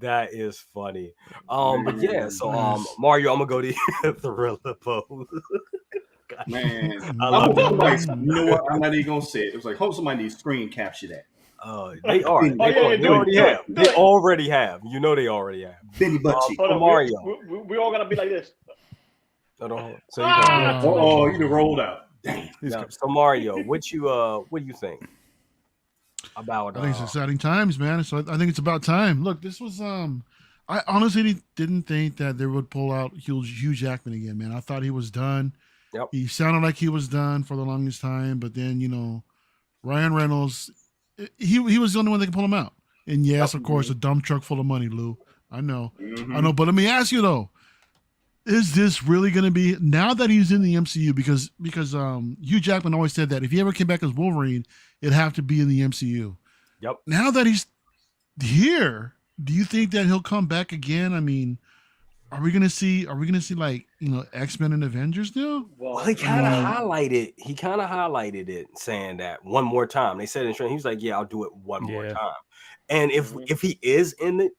That is funny. But yeah, so Mario, I'm gonna go to thriller pose. Man, I I love hope that. somebody, you know what? I'm not even gonna say it. It was like, hope somebody needs screen capture that. They are. Oh, They, yeah, already do it, have. do They it. already have. You know they already have. Benny Butt Cheeks. Hold on, Mario. we all gotta be like this. Hold on. So you got Oh, you done rolled out. Damn. now, so Mario, what do you think about I think it's exciting times, man. So I think it's about time. Look, this was I honestly didn't think that they would pull out Hugh Jackman again, man. I thought he was done. Yep. He sounded like he was done for the longest time, but then Ryan Reynolds, he was the only one that could pull him out. And yes, of course, a dump truck full of money, Lou. I know. Mhm. I know. But let me ask you though, is this really going to be now that he's in the MCU? Because Hugh Jackman always said that if he ever came back as Wolverine, it'd have to be in the MCU. Yep. Now that he's here, do you think that he'll come back again? I mean, are we gonna see like X-Men and Avengers now? Well, he kind of highlighted it, saying that one more time. They said in training, he was like, "Yeah, I'll do it one more time." And if he is in it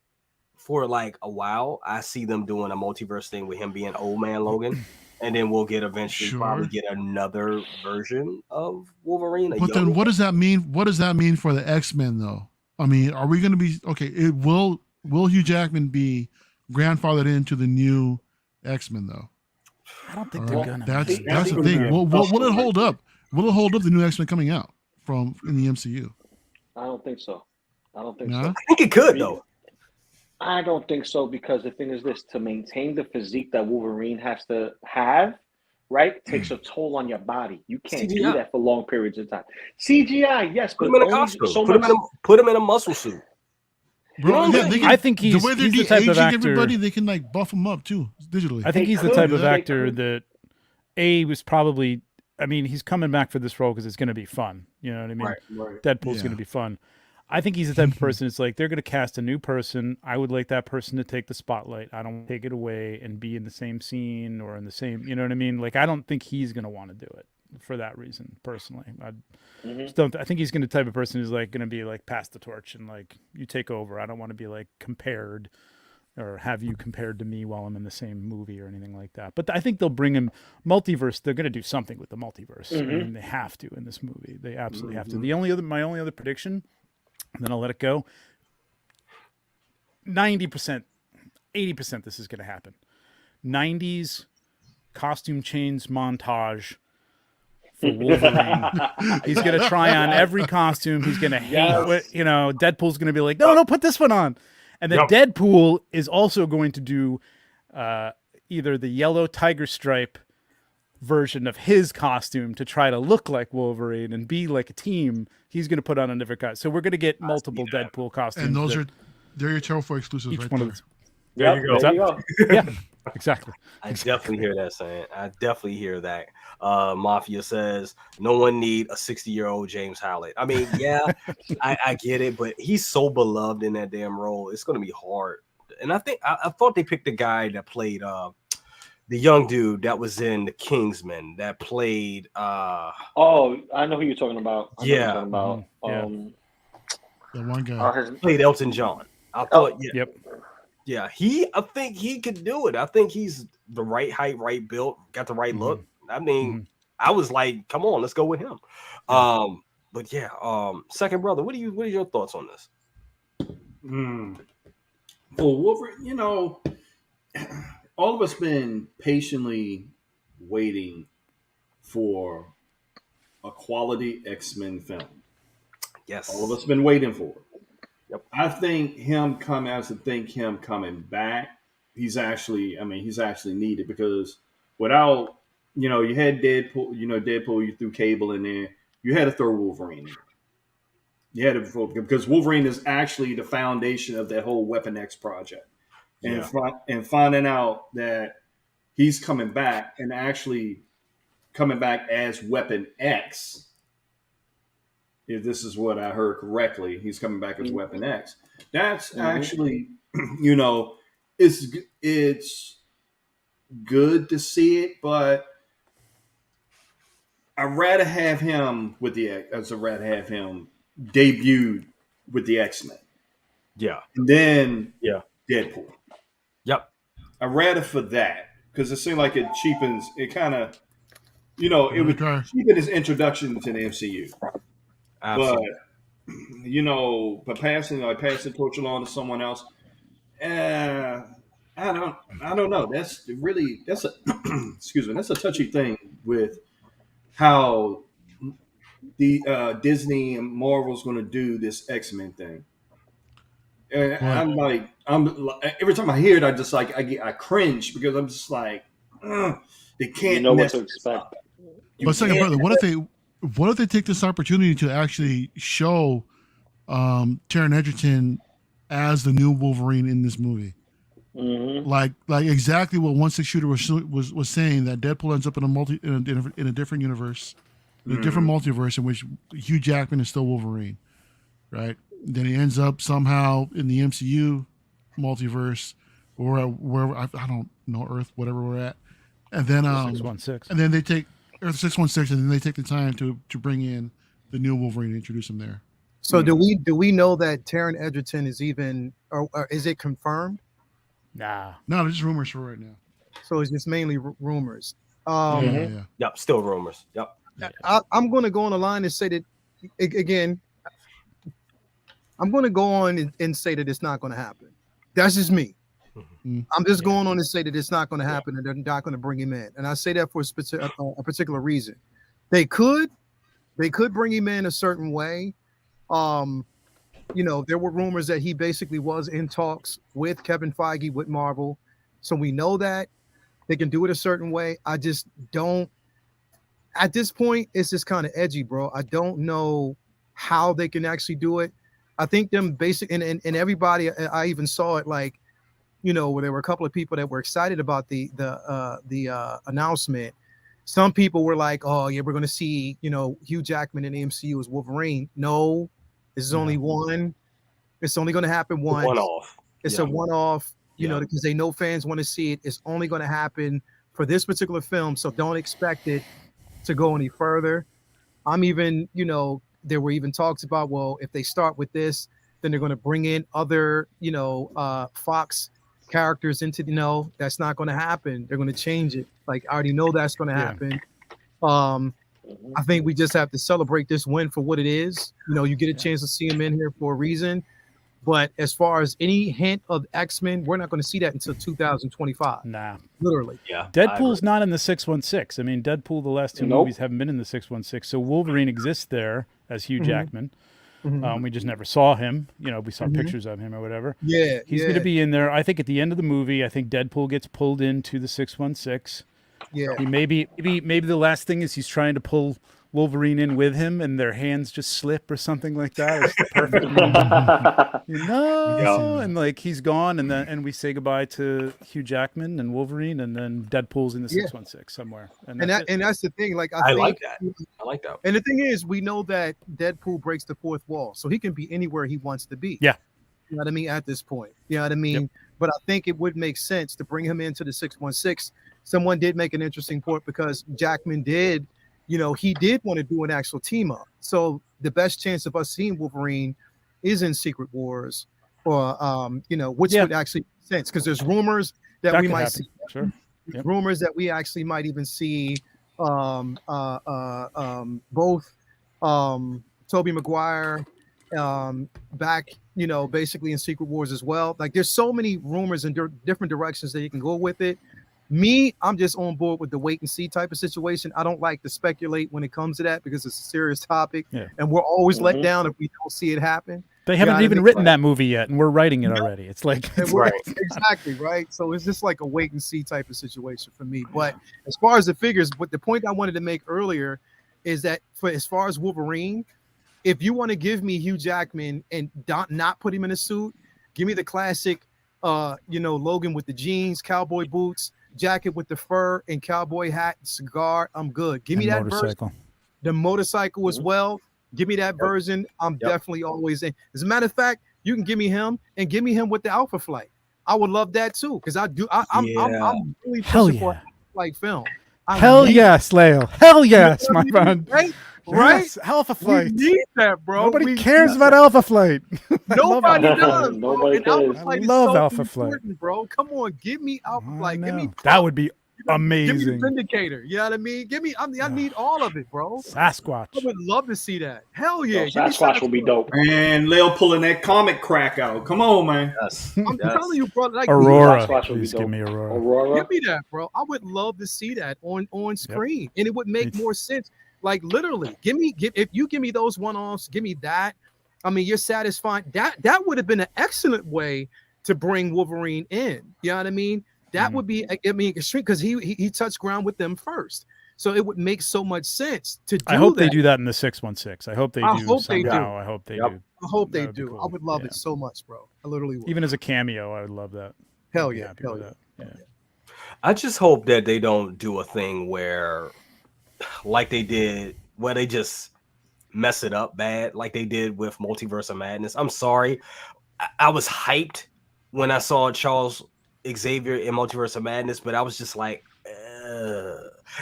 for like a while, I see them doing a multiverse thing with him being Old Man Logan, and then we'll get eventually probably get another version of Wolverine. But then, what does that mean? What does that mean for the X-Men, though? I mean, are we going to be okay? Will Hugh Jackman be grandfathered into the new X-Men, though? I don't think they're gonna. That's the thing. Will it hold up? Will it hold up the new X-Men coming out in the MCU? I don't think so. So. I think it could, though. I don't think so, because the thing is this: to maintain the physique that Wolverine has to have, right, takes a toll on your body. You can't do that for long periods of time. CGI, yes, put him in a costume. Put him in a muscle suit. Bro, I think he's the way they're the type of actor. Everybody, they can like buff him up too digitally. I think he's the type of actor that was probably. I mean, he's coming back for this role because it's going to be fun. You know what I mean? Right. Deadpool's going to be fun. I think he's the type of person. It's like they're going to cast a new person. I would like that person to take the spotlight. I don't take it away and be in the same scene or in the same. You know what I mean? Like I don't think he's going to want to do it for that reason. Personally, I just don't. I think he's going to type of person who's like going to be like pass the torch and like you take over. I don't want to be like compared or have you compared to me while I'm in the same movie or anything like that. But I think they'll bring him multiverse. They're going to do something with the multiverse. I mean, they have to in this movie. They absolutely have to. My only other prediction. And then I'll let it go. 90%, 80% this is going to happen. 90s costume change montage for Wolverine. He's going to try on every costume. He's going to hate what, Deadpool's going to be like, no, put this one on. And then Deadpool is also going to do either the yellow tiger stripe version of his costume to try to look like Wolverine and be like a team. He's going to put on a different costume. So we're going to get multiple Deadpool costumes. And they're your Terrible exclusives right there. There you go. Yeah, exactly. I definitely hear that saying. I definitely hear that. Mafia says no one need a 60-year-old James Howlett. I mean, yeah, I get it, but he's so beloved in that damn role. It's going to be hard. And I think I thought they picked the guy that played the young dude that was in the Kingsman that played I know who you're talking about. The one guy played Elton John. I thought I think he could do it. I think he's the right height, right build, got the right look. I mean, I was like, come on, let's go with him. But second brother, what are your thoughts on this? Well, Wolverine, all of us been patiently waiting for a quality X-Men film. Yes. All of us been waiting for it. Yep. I think him coming back, he's actually needed, because without, you had Deadpool, you threw Cable in there. You had to throw Wolverine in there. You had to, because Wolverine is actually the foundation of that whole Weapon X project. And finding out that he's coming back and actually coming back as Weapon X, if this is what I heard correctly, he's coming back as Weapon X. That's actually, it's good to see it, but I'd rather have him debuted with the X-Men. Yeah. And then Deadpool. Yep. I'd rather for that, because it seemed like it cheapens, it kind of, it would cheapen his introduction to the MCU. Absolutely. But passing the torch along to someone else, I don't know. That's a that's a touchy thing with how the Disney and Marvel's going to do this X-Men thing. And every time I hear it, I cringe, because I'm just like, they can't know what to expect. But second brother, what if they take this opportunity to actually show Taron Egerton as the new Wolverine in this movie? like exactly what 1/6 Shooter was saying, that Deadpool ends up in a different universe, in a different multiverse in which Hugh Jackman is still Wolverine, right? Then he ends up somehow in the MCU multiverse, or wherever I don't know, Earth, whatever we're at, and then 616, and then they take Earth 616, and then they take the time to bring in the new Wolverine and introduce him there. So do we know that Taron Egerton is even, or is it confirmed? Nah. No, they're just rumors for right now. So it's just mainly rumors. Yeah. Yep, still rumors. Yep. I'm going to go on the line and say that again. I'm going to go on and say that it's not going to happen. That's just me. I'm just going on to say that it's not going to happen and they're not going to bring him in. And I say that for a particular reason. They could bring him in a certain way. You know, there were rumors that he basically was in talks with Kevin Feige with Marvel. So we know that they can do it a certain way. I just don't, at this point, it's just kind of edgy, bro. I don't know how they can actually do it. I think them basic and everybody, I even saw it, like, you know, where there were a couple of people that were excited about the announcement. Some people were like, oh yeah, we're going to see, you know, Hugh Jackman in the MCU as Wolverine. No, this is only one. It's only going to happen once. One-off. It's a one-off, you know, because they know fans want to see it. It's only going to happen for this particular film. So don't expect it to go any further. I'm even, you know, there were even talks about, well, if they start with this, then they're going to bring in other, you know, Fox characters into, you know, that's not going to happen. They're going to change it. Like, I already know that's going to happen. I think we just have to celebrate this win for what it is. You know, you get a chance to see him in here for a reason. But as far as any hint of X-Men, we're not going to see that until 2025. Nah. Literally. Yeah. Deadpool's not in the 616. I mean, Deadpool, the last two movies haven't been in the 616. So Wolverine exists there as Hugh Jackman. We just never saw him. You know, we saw pictures of him or whatever. Yeah. He's going to be in there. I think at the end of the movie, I think Deadpool gets pulled into the 616. Yeah. He maybe the last thing is he's trying to pull Wolverine in with him and their hands just slip or something like that. It's the perfect moment. You know, and like he's gone, and we say goodbye to Hugh Jackman and Wolverine, and then Deadpool's in the 616 somewhere. And that's the thing. Like I like that. I like that. And the thing is, we know that Deadpool breaks the fourth wall, so he can be anywhere he wants to be. Yeah. You know what I mean? At this point, you know what I mean? Yep. But I think it would make sense to bring him into the 616. Someone did make an interesting point because Jackman did, you know, he did want to do an actual team up. So the best chance of us seeing Wolverine is in Secret Wars, or you know, which would actually make sense because there's rumors that we might see. Sure. Rumors that we actually might even see both Tobey Maguire back, you know, basically in Secret Wars as well. Like there's so many rumors and different directions that you can go with it. Me, I'm just on board with the wait and see type of situation. I don't like to speculate when it comes to that because it's a serious topic, and we're always let down if we don't see it happen. They haven't even written that movie yet, and we're writing it already. It's like exactly right. So it's just like a wait and see type of situation for me. But as far as the figures, but the point I wanted to make earlier is that for as far as Wolverine, if you want to give me Hugh Jackman and not put him in a suit, give me the classic, you know, Logan with the jeans, cowboy boots, jacket with the fur and cowboy hat, cigar. I'm good. Give me that motorcycle. The motorcycle as well. Give me that version. I'm definitely always in. As a matter of fact, you can give me him and give me him with the Alpha Flight. I would love that too because I'm really pushing for a Flight film. Hell yes, Lale. Hell yes, my friend. Right? Yes, Alpha Flight. We need that, bro. Nobody cares about Alpha Flight. Nobody does. Nobody cares. I love Alpha Flight, bro. Come on, give me Alpha Flight. Give me that would be amazing. Give me Vindicator. You know what I mean? Give me. I need all of it, bro. Sasquatch. I would love to see that. Hell yeah. Sasquatch will be dope. And Lil pulling that comic crack out. Come on, man. Yes. I'm telling you, bro. Like Aurora. Please give me Aurora. Give me that, bro. I would love to see that on screen, and it would make more sense. Like literally, if you give me those one-offs, give me that. I mean, you're satisfied. That would have been an excellent way to bring Wolverine in. You know what I mean? That would be, I mean, extreme because he touched ground with them first, so it would make so much sense to do. I hope they do that in the 616. I hope they do. I hope they do. I hope they do. I hope they do. Cool. I would love it so much, bro. I literally would. Even as a cameo, I would love that. Hell I'd be yeah. happy Hell with yeah. that. Yeah. I just hope that they don't do a thing where, like they did, where they just mess it up bad, like they did with Multiverse of Madness. I'm sorry. I was hyped when I saw Charles Xavier in Multiverse of Madness, but I was just like,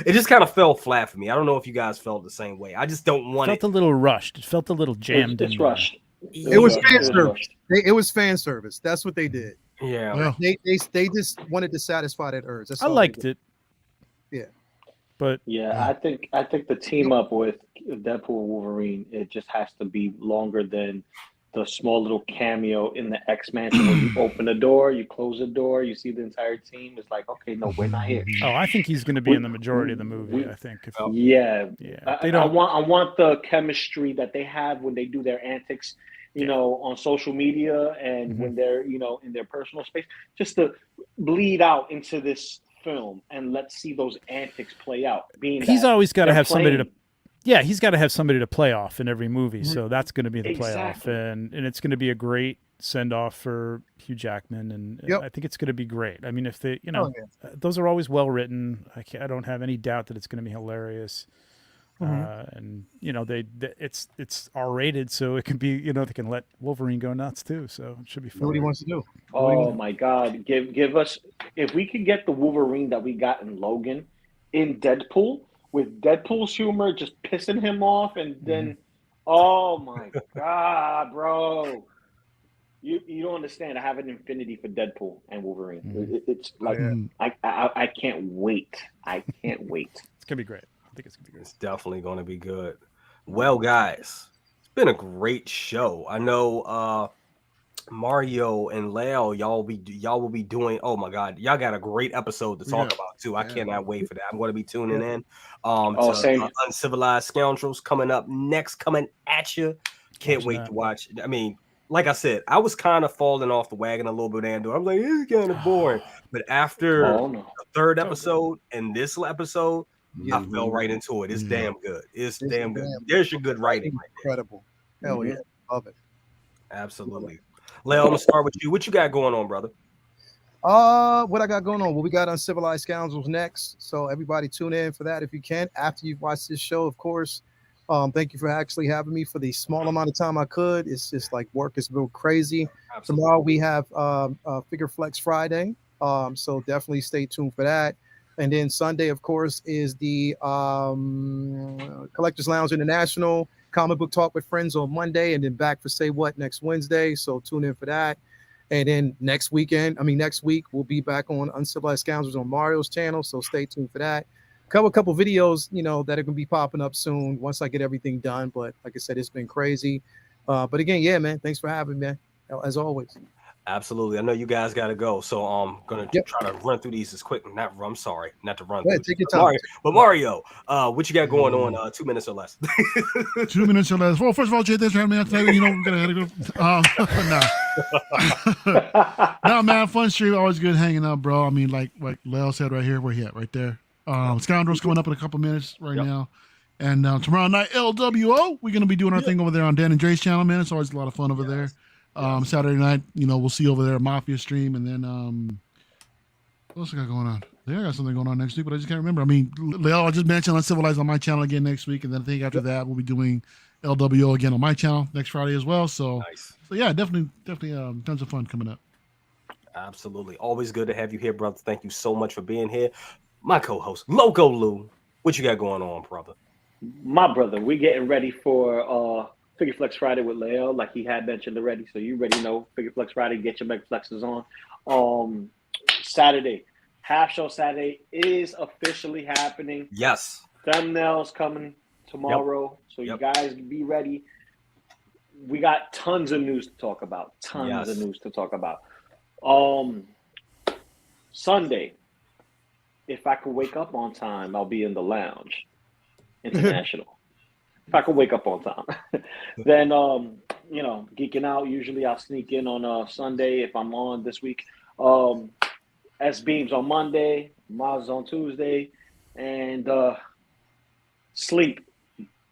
it just kind of fell flat for me. I don't know if you guys felt the same way. I just don't want Felt a little rushed. It felt a little jammed It's in rushed. It was rushed. fan It was service. rushed. It was fan service. That's what they did. Yeah. Well, They just wanted to satisfy that urge. That's I all liked they it. Yeah. But Yeah, I think the team up with Deadpool and Wolverine, it just has to be longer than the small little cameo in the X Mansion where you open the door, you close the door, you see the entire team. It's like, okay, no, we're not here. I think he's going to be We- in the majority of the movie. we- I think. If, Yeah, yeah, I want the chemistry that they have when they do their antics, you know, on social media and when they're, you know, in their personal space, just to bleed out into this film and let's see those antics play out. he's always got to they're have somebody to. playing. Yeah, he's got to have somebody to play off in every movie. So that's going to be the Exactly. playoff, and it's going to be a great send off for Hugh Jackman, and I think it's going to be great. I mean, if they, you know, those are always well written. I don't have any doubt that it's going to be hilarious. And you know, it's R-rated, so it can be, you know, they can let Wolverine go nuts too. So it should be fun. Do what he wants to do. Oh my God! Give us, if we could get the Wolverine that we got in Logan in Deadpool, with Deadpool's humor just pissing him off, and then, oh my God, bro. You don't understand. I have an infinity for Deadpool and Wolverine. It's like I can't wait. I can't wait. It's gonna be great. I think it's gonna be great. It's definitely going to be good. Well, guys, it's been a great show. I know Mario and Leo, y'all will be doing. Oh my God, y'all got a great episode to talk about too. I cannot wait for that. I'm going to be tuning in. Same. Uncivilized Scoundrels coming up next, coming at you. Can't wait to watch. I mean, like I said, I was kind of falling off the wagon a little bit, Andrew. I'm like, it's kind of boring. But after the third episode and this episode, I fell right into it. It's damn good. It's damn good. There's your good writing. Incredible. Hell yeah. Love it. Absolutely. Leo, I'm gonna start with you. What you got going on, brother? What I got going on? Well, we got Uncivilized Scoundrels next. So everybody tune in for that if you can. After you've watched this show, of course. Thank you for actually having me for the small amount of time I could. It's just like work is real crazy. Absolutely. Tomorrow we have Figure Flex Friday. So definitely stay tuned for that. And then Sunday, of course, is the Collectors Lounge International Comic Book Talk with Friends on Monday, and then back for Say What next Wednesday. So tune in for that. And then next week, we'll be back on Uncivilized Scoundrels on Mario's channel. So stay tuned for that. A couple videos, you know, that are going to be popping up soon once I get everything done. But like I said, it's been crazy. But again, yeah, man, thanks for having me, man, as always. Absolutely. I know you guys got to go. So I'm going to try to run through these as quick. I'm sorry, not to run through. Take your time. Mario, what you got going on? 2 minutes or less. 2 minutes or less. Well, first of all, Jay, thanks for having me. I'll tell you, we're going to go. No, man, fun stream. Always good hanging out, bro. I mean, like Leo said right here, where he at? Right there. Scoundrels coming up in a couple minutes now. And tomorrow night, LWO, we're going to be doing our thing over there on Dan and Dre's channel, man. It's always a lot of fun over there. Saturday night, we'll see over there at Mafia stream. And then, what else I got going on? I got something going on next week, but I just can't remember. I mean, Leo, I just mentioned Uncivilized on my channel again next week. And then I think after that, we'll be doing LWO again on my channel next Friday as well. So, so yeah, definitely tons of fun coming up. Absolutely. Always good to have you here, brother. Thank you so much for being here. My co-host, Loco Lu. What you got going on, brother? My brother, we're getting ready for Figure Flex Friday with Leo, like he had mentioned already. So you already know Figure Flex Friday, get your Mega Flexes on. Saturday, Half Show Saturday is officially happening. Yes. Thumbnails coming tomorrow. So you guys be ready. We got tons of news to talk about. Sunday, if I could wake up on time, I'll be in the lounge. International. If I could wake up on time. Then, geeking out, usually I'll sneak in on Sunday if I'm on this week. S-Beams on Monday, Maz on Tuesday, and sleep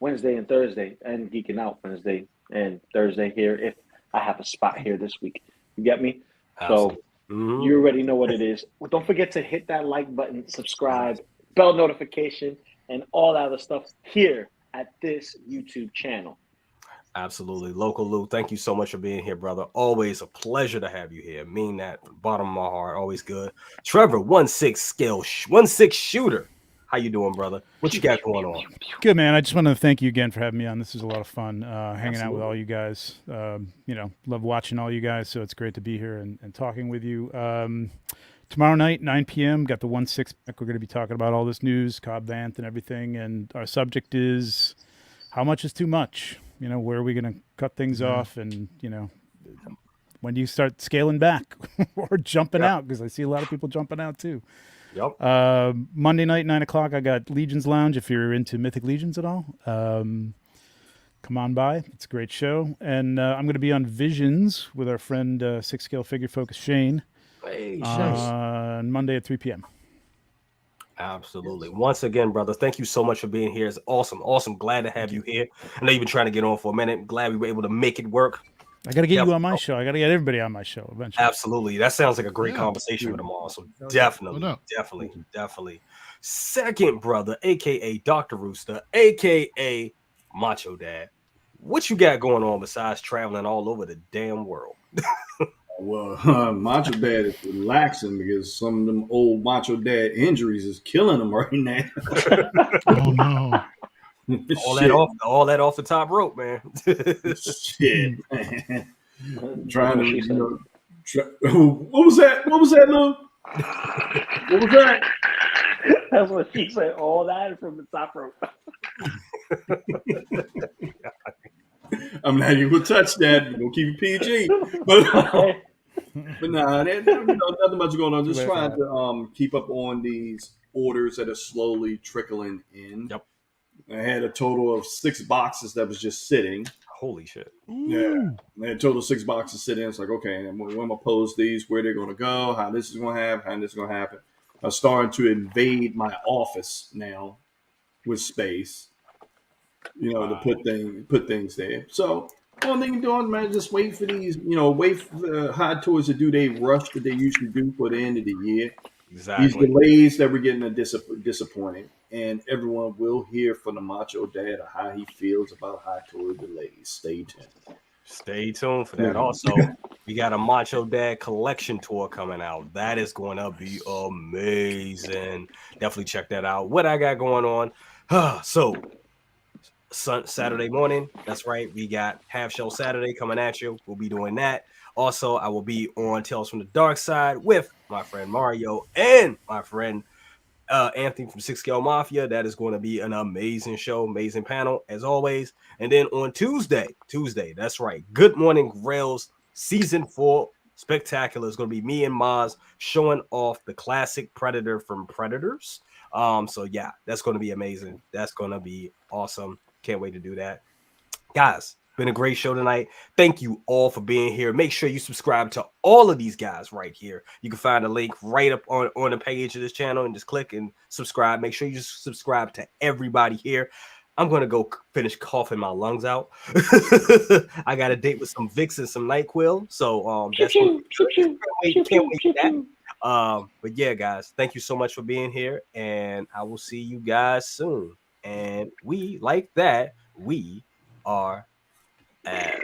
Wednesday and Thursday, and geeking out Wednesday and Thursday here if I have a spot here this week. You get me? Absolutely. So You already know what it is. Don't forget to hit that like button, subscribe, bell notification, and all that other stuff here at this YouTube channel. Absolutely. Loco Lu, thank you so much for being here, brother. Always a pleasure to have you here. Mean that from the bottom of my heart. Always good. Trevor, 16 shooter. How you doing, brother? What you got going on? Good, man. I just want to thank you again for having me on. This is a lot of fun hanging out with all you guys. Love watching all you guys, so it's great to be here and talking with you. Tomorrow night, 9 p.m., got the 1/6 back. We're going to be talking about all this news, Cobb Vanth and everything, and our subject is how much is too much? Where are we going to cut things off? And, when do you start scaling back or jumping out? Because I see a lot of people jumping out too. Yep. Monday night, 9 o'clock, I got Legions Lounge. If you're into Mythic Legions at all, come on by. It's a great show. And I'm going to be on Visions with our friend 6 Scale Figure Focus Shane on Monday at 3 p.m. Absolutely. Once again, brother, thank you so much for being here. It's awesome. Awesome. Glad to have you here. I know you've been trying to get on for a minute. Glad we were able to make it work. I got to get you on my show. I got to get everybody on my show eventually. Absolutely. That sounds like a great conversation with them all. So definitely. Second brother, AKA Dr. Rooster, AKA Macho Dad. What you got going on besides traveling all over the damn world? Well, Macho Dad is relaxing because some of them old Macho Dad injuries is killing him right now. Oh no. all that off the top rope, man. Shit, man. Trying to, what was that? What was that, Lou? What was that? That's what she said. All that from the top rope. I'm not even gonna touch that. We're gonna keep it PG. But nah, nothing much going on. Just trying to keep up on these orders that are slowly trickling in. Yep. I had a total of 6 boxes that was just sitting. Holy shit. Yeah. I had a total of 6 boxes sitting. It's like, okay, when I'm gonna post these, where they're gonna go, how this is gonna happen, how this is gonna happen. I'm starting to invade my office now with space. To put things there. So only thing you're doing, man, just wait for these, wait for the Hot Toys to do their rush that they usually do for the end of the year. Exactly. These delays that we're getting are disappointing, and everyone will hear from the Macho Dad of how he feels about Hot Toy delays. Stay tuned. Stay tuned for that. Also, we got a Macho Dad collection tour coming out. That is going to be amazing. Definitely check that out. What I got going on. Saturday morning, that's right, we got Half Show Saturday coming at you. We'll be doing that. Also, I will be on Tales from the Dark Side with my friend Mario and my friend Anthony from 6 Scale Mafia. That is going to be an amazing show, amazing panel as always. And then on Tuesday, that's right, Good Morning Grails Season 4 Spectacular is going to be me and Maz showing off the classic Predator from Predators. So yeah, that's going to be amazing. That's going to be awesome. Can't wait to do that. Guys, been a great show tonight. Thank you all for being here. Make sure you subscribe to all of these guys right here. You can find a link right up on the page of this channel and just click and subscribe. Make sure you subscribe to everybody here. I'm going to go finish coughing my lungs out. I got a date with some Vicks and some NyQuil. So that's can't wait for that. But yeah, guys, thank you so much for being here, and I will see you guys soon. And we are out.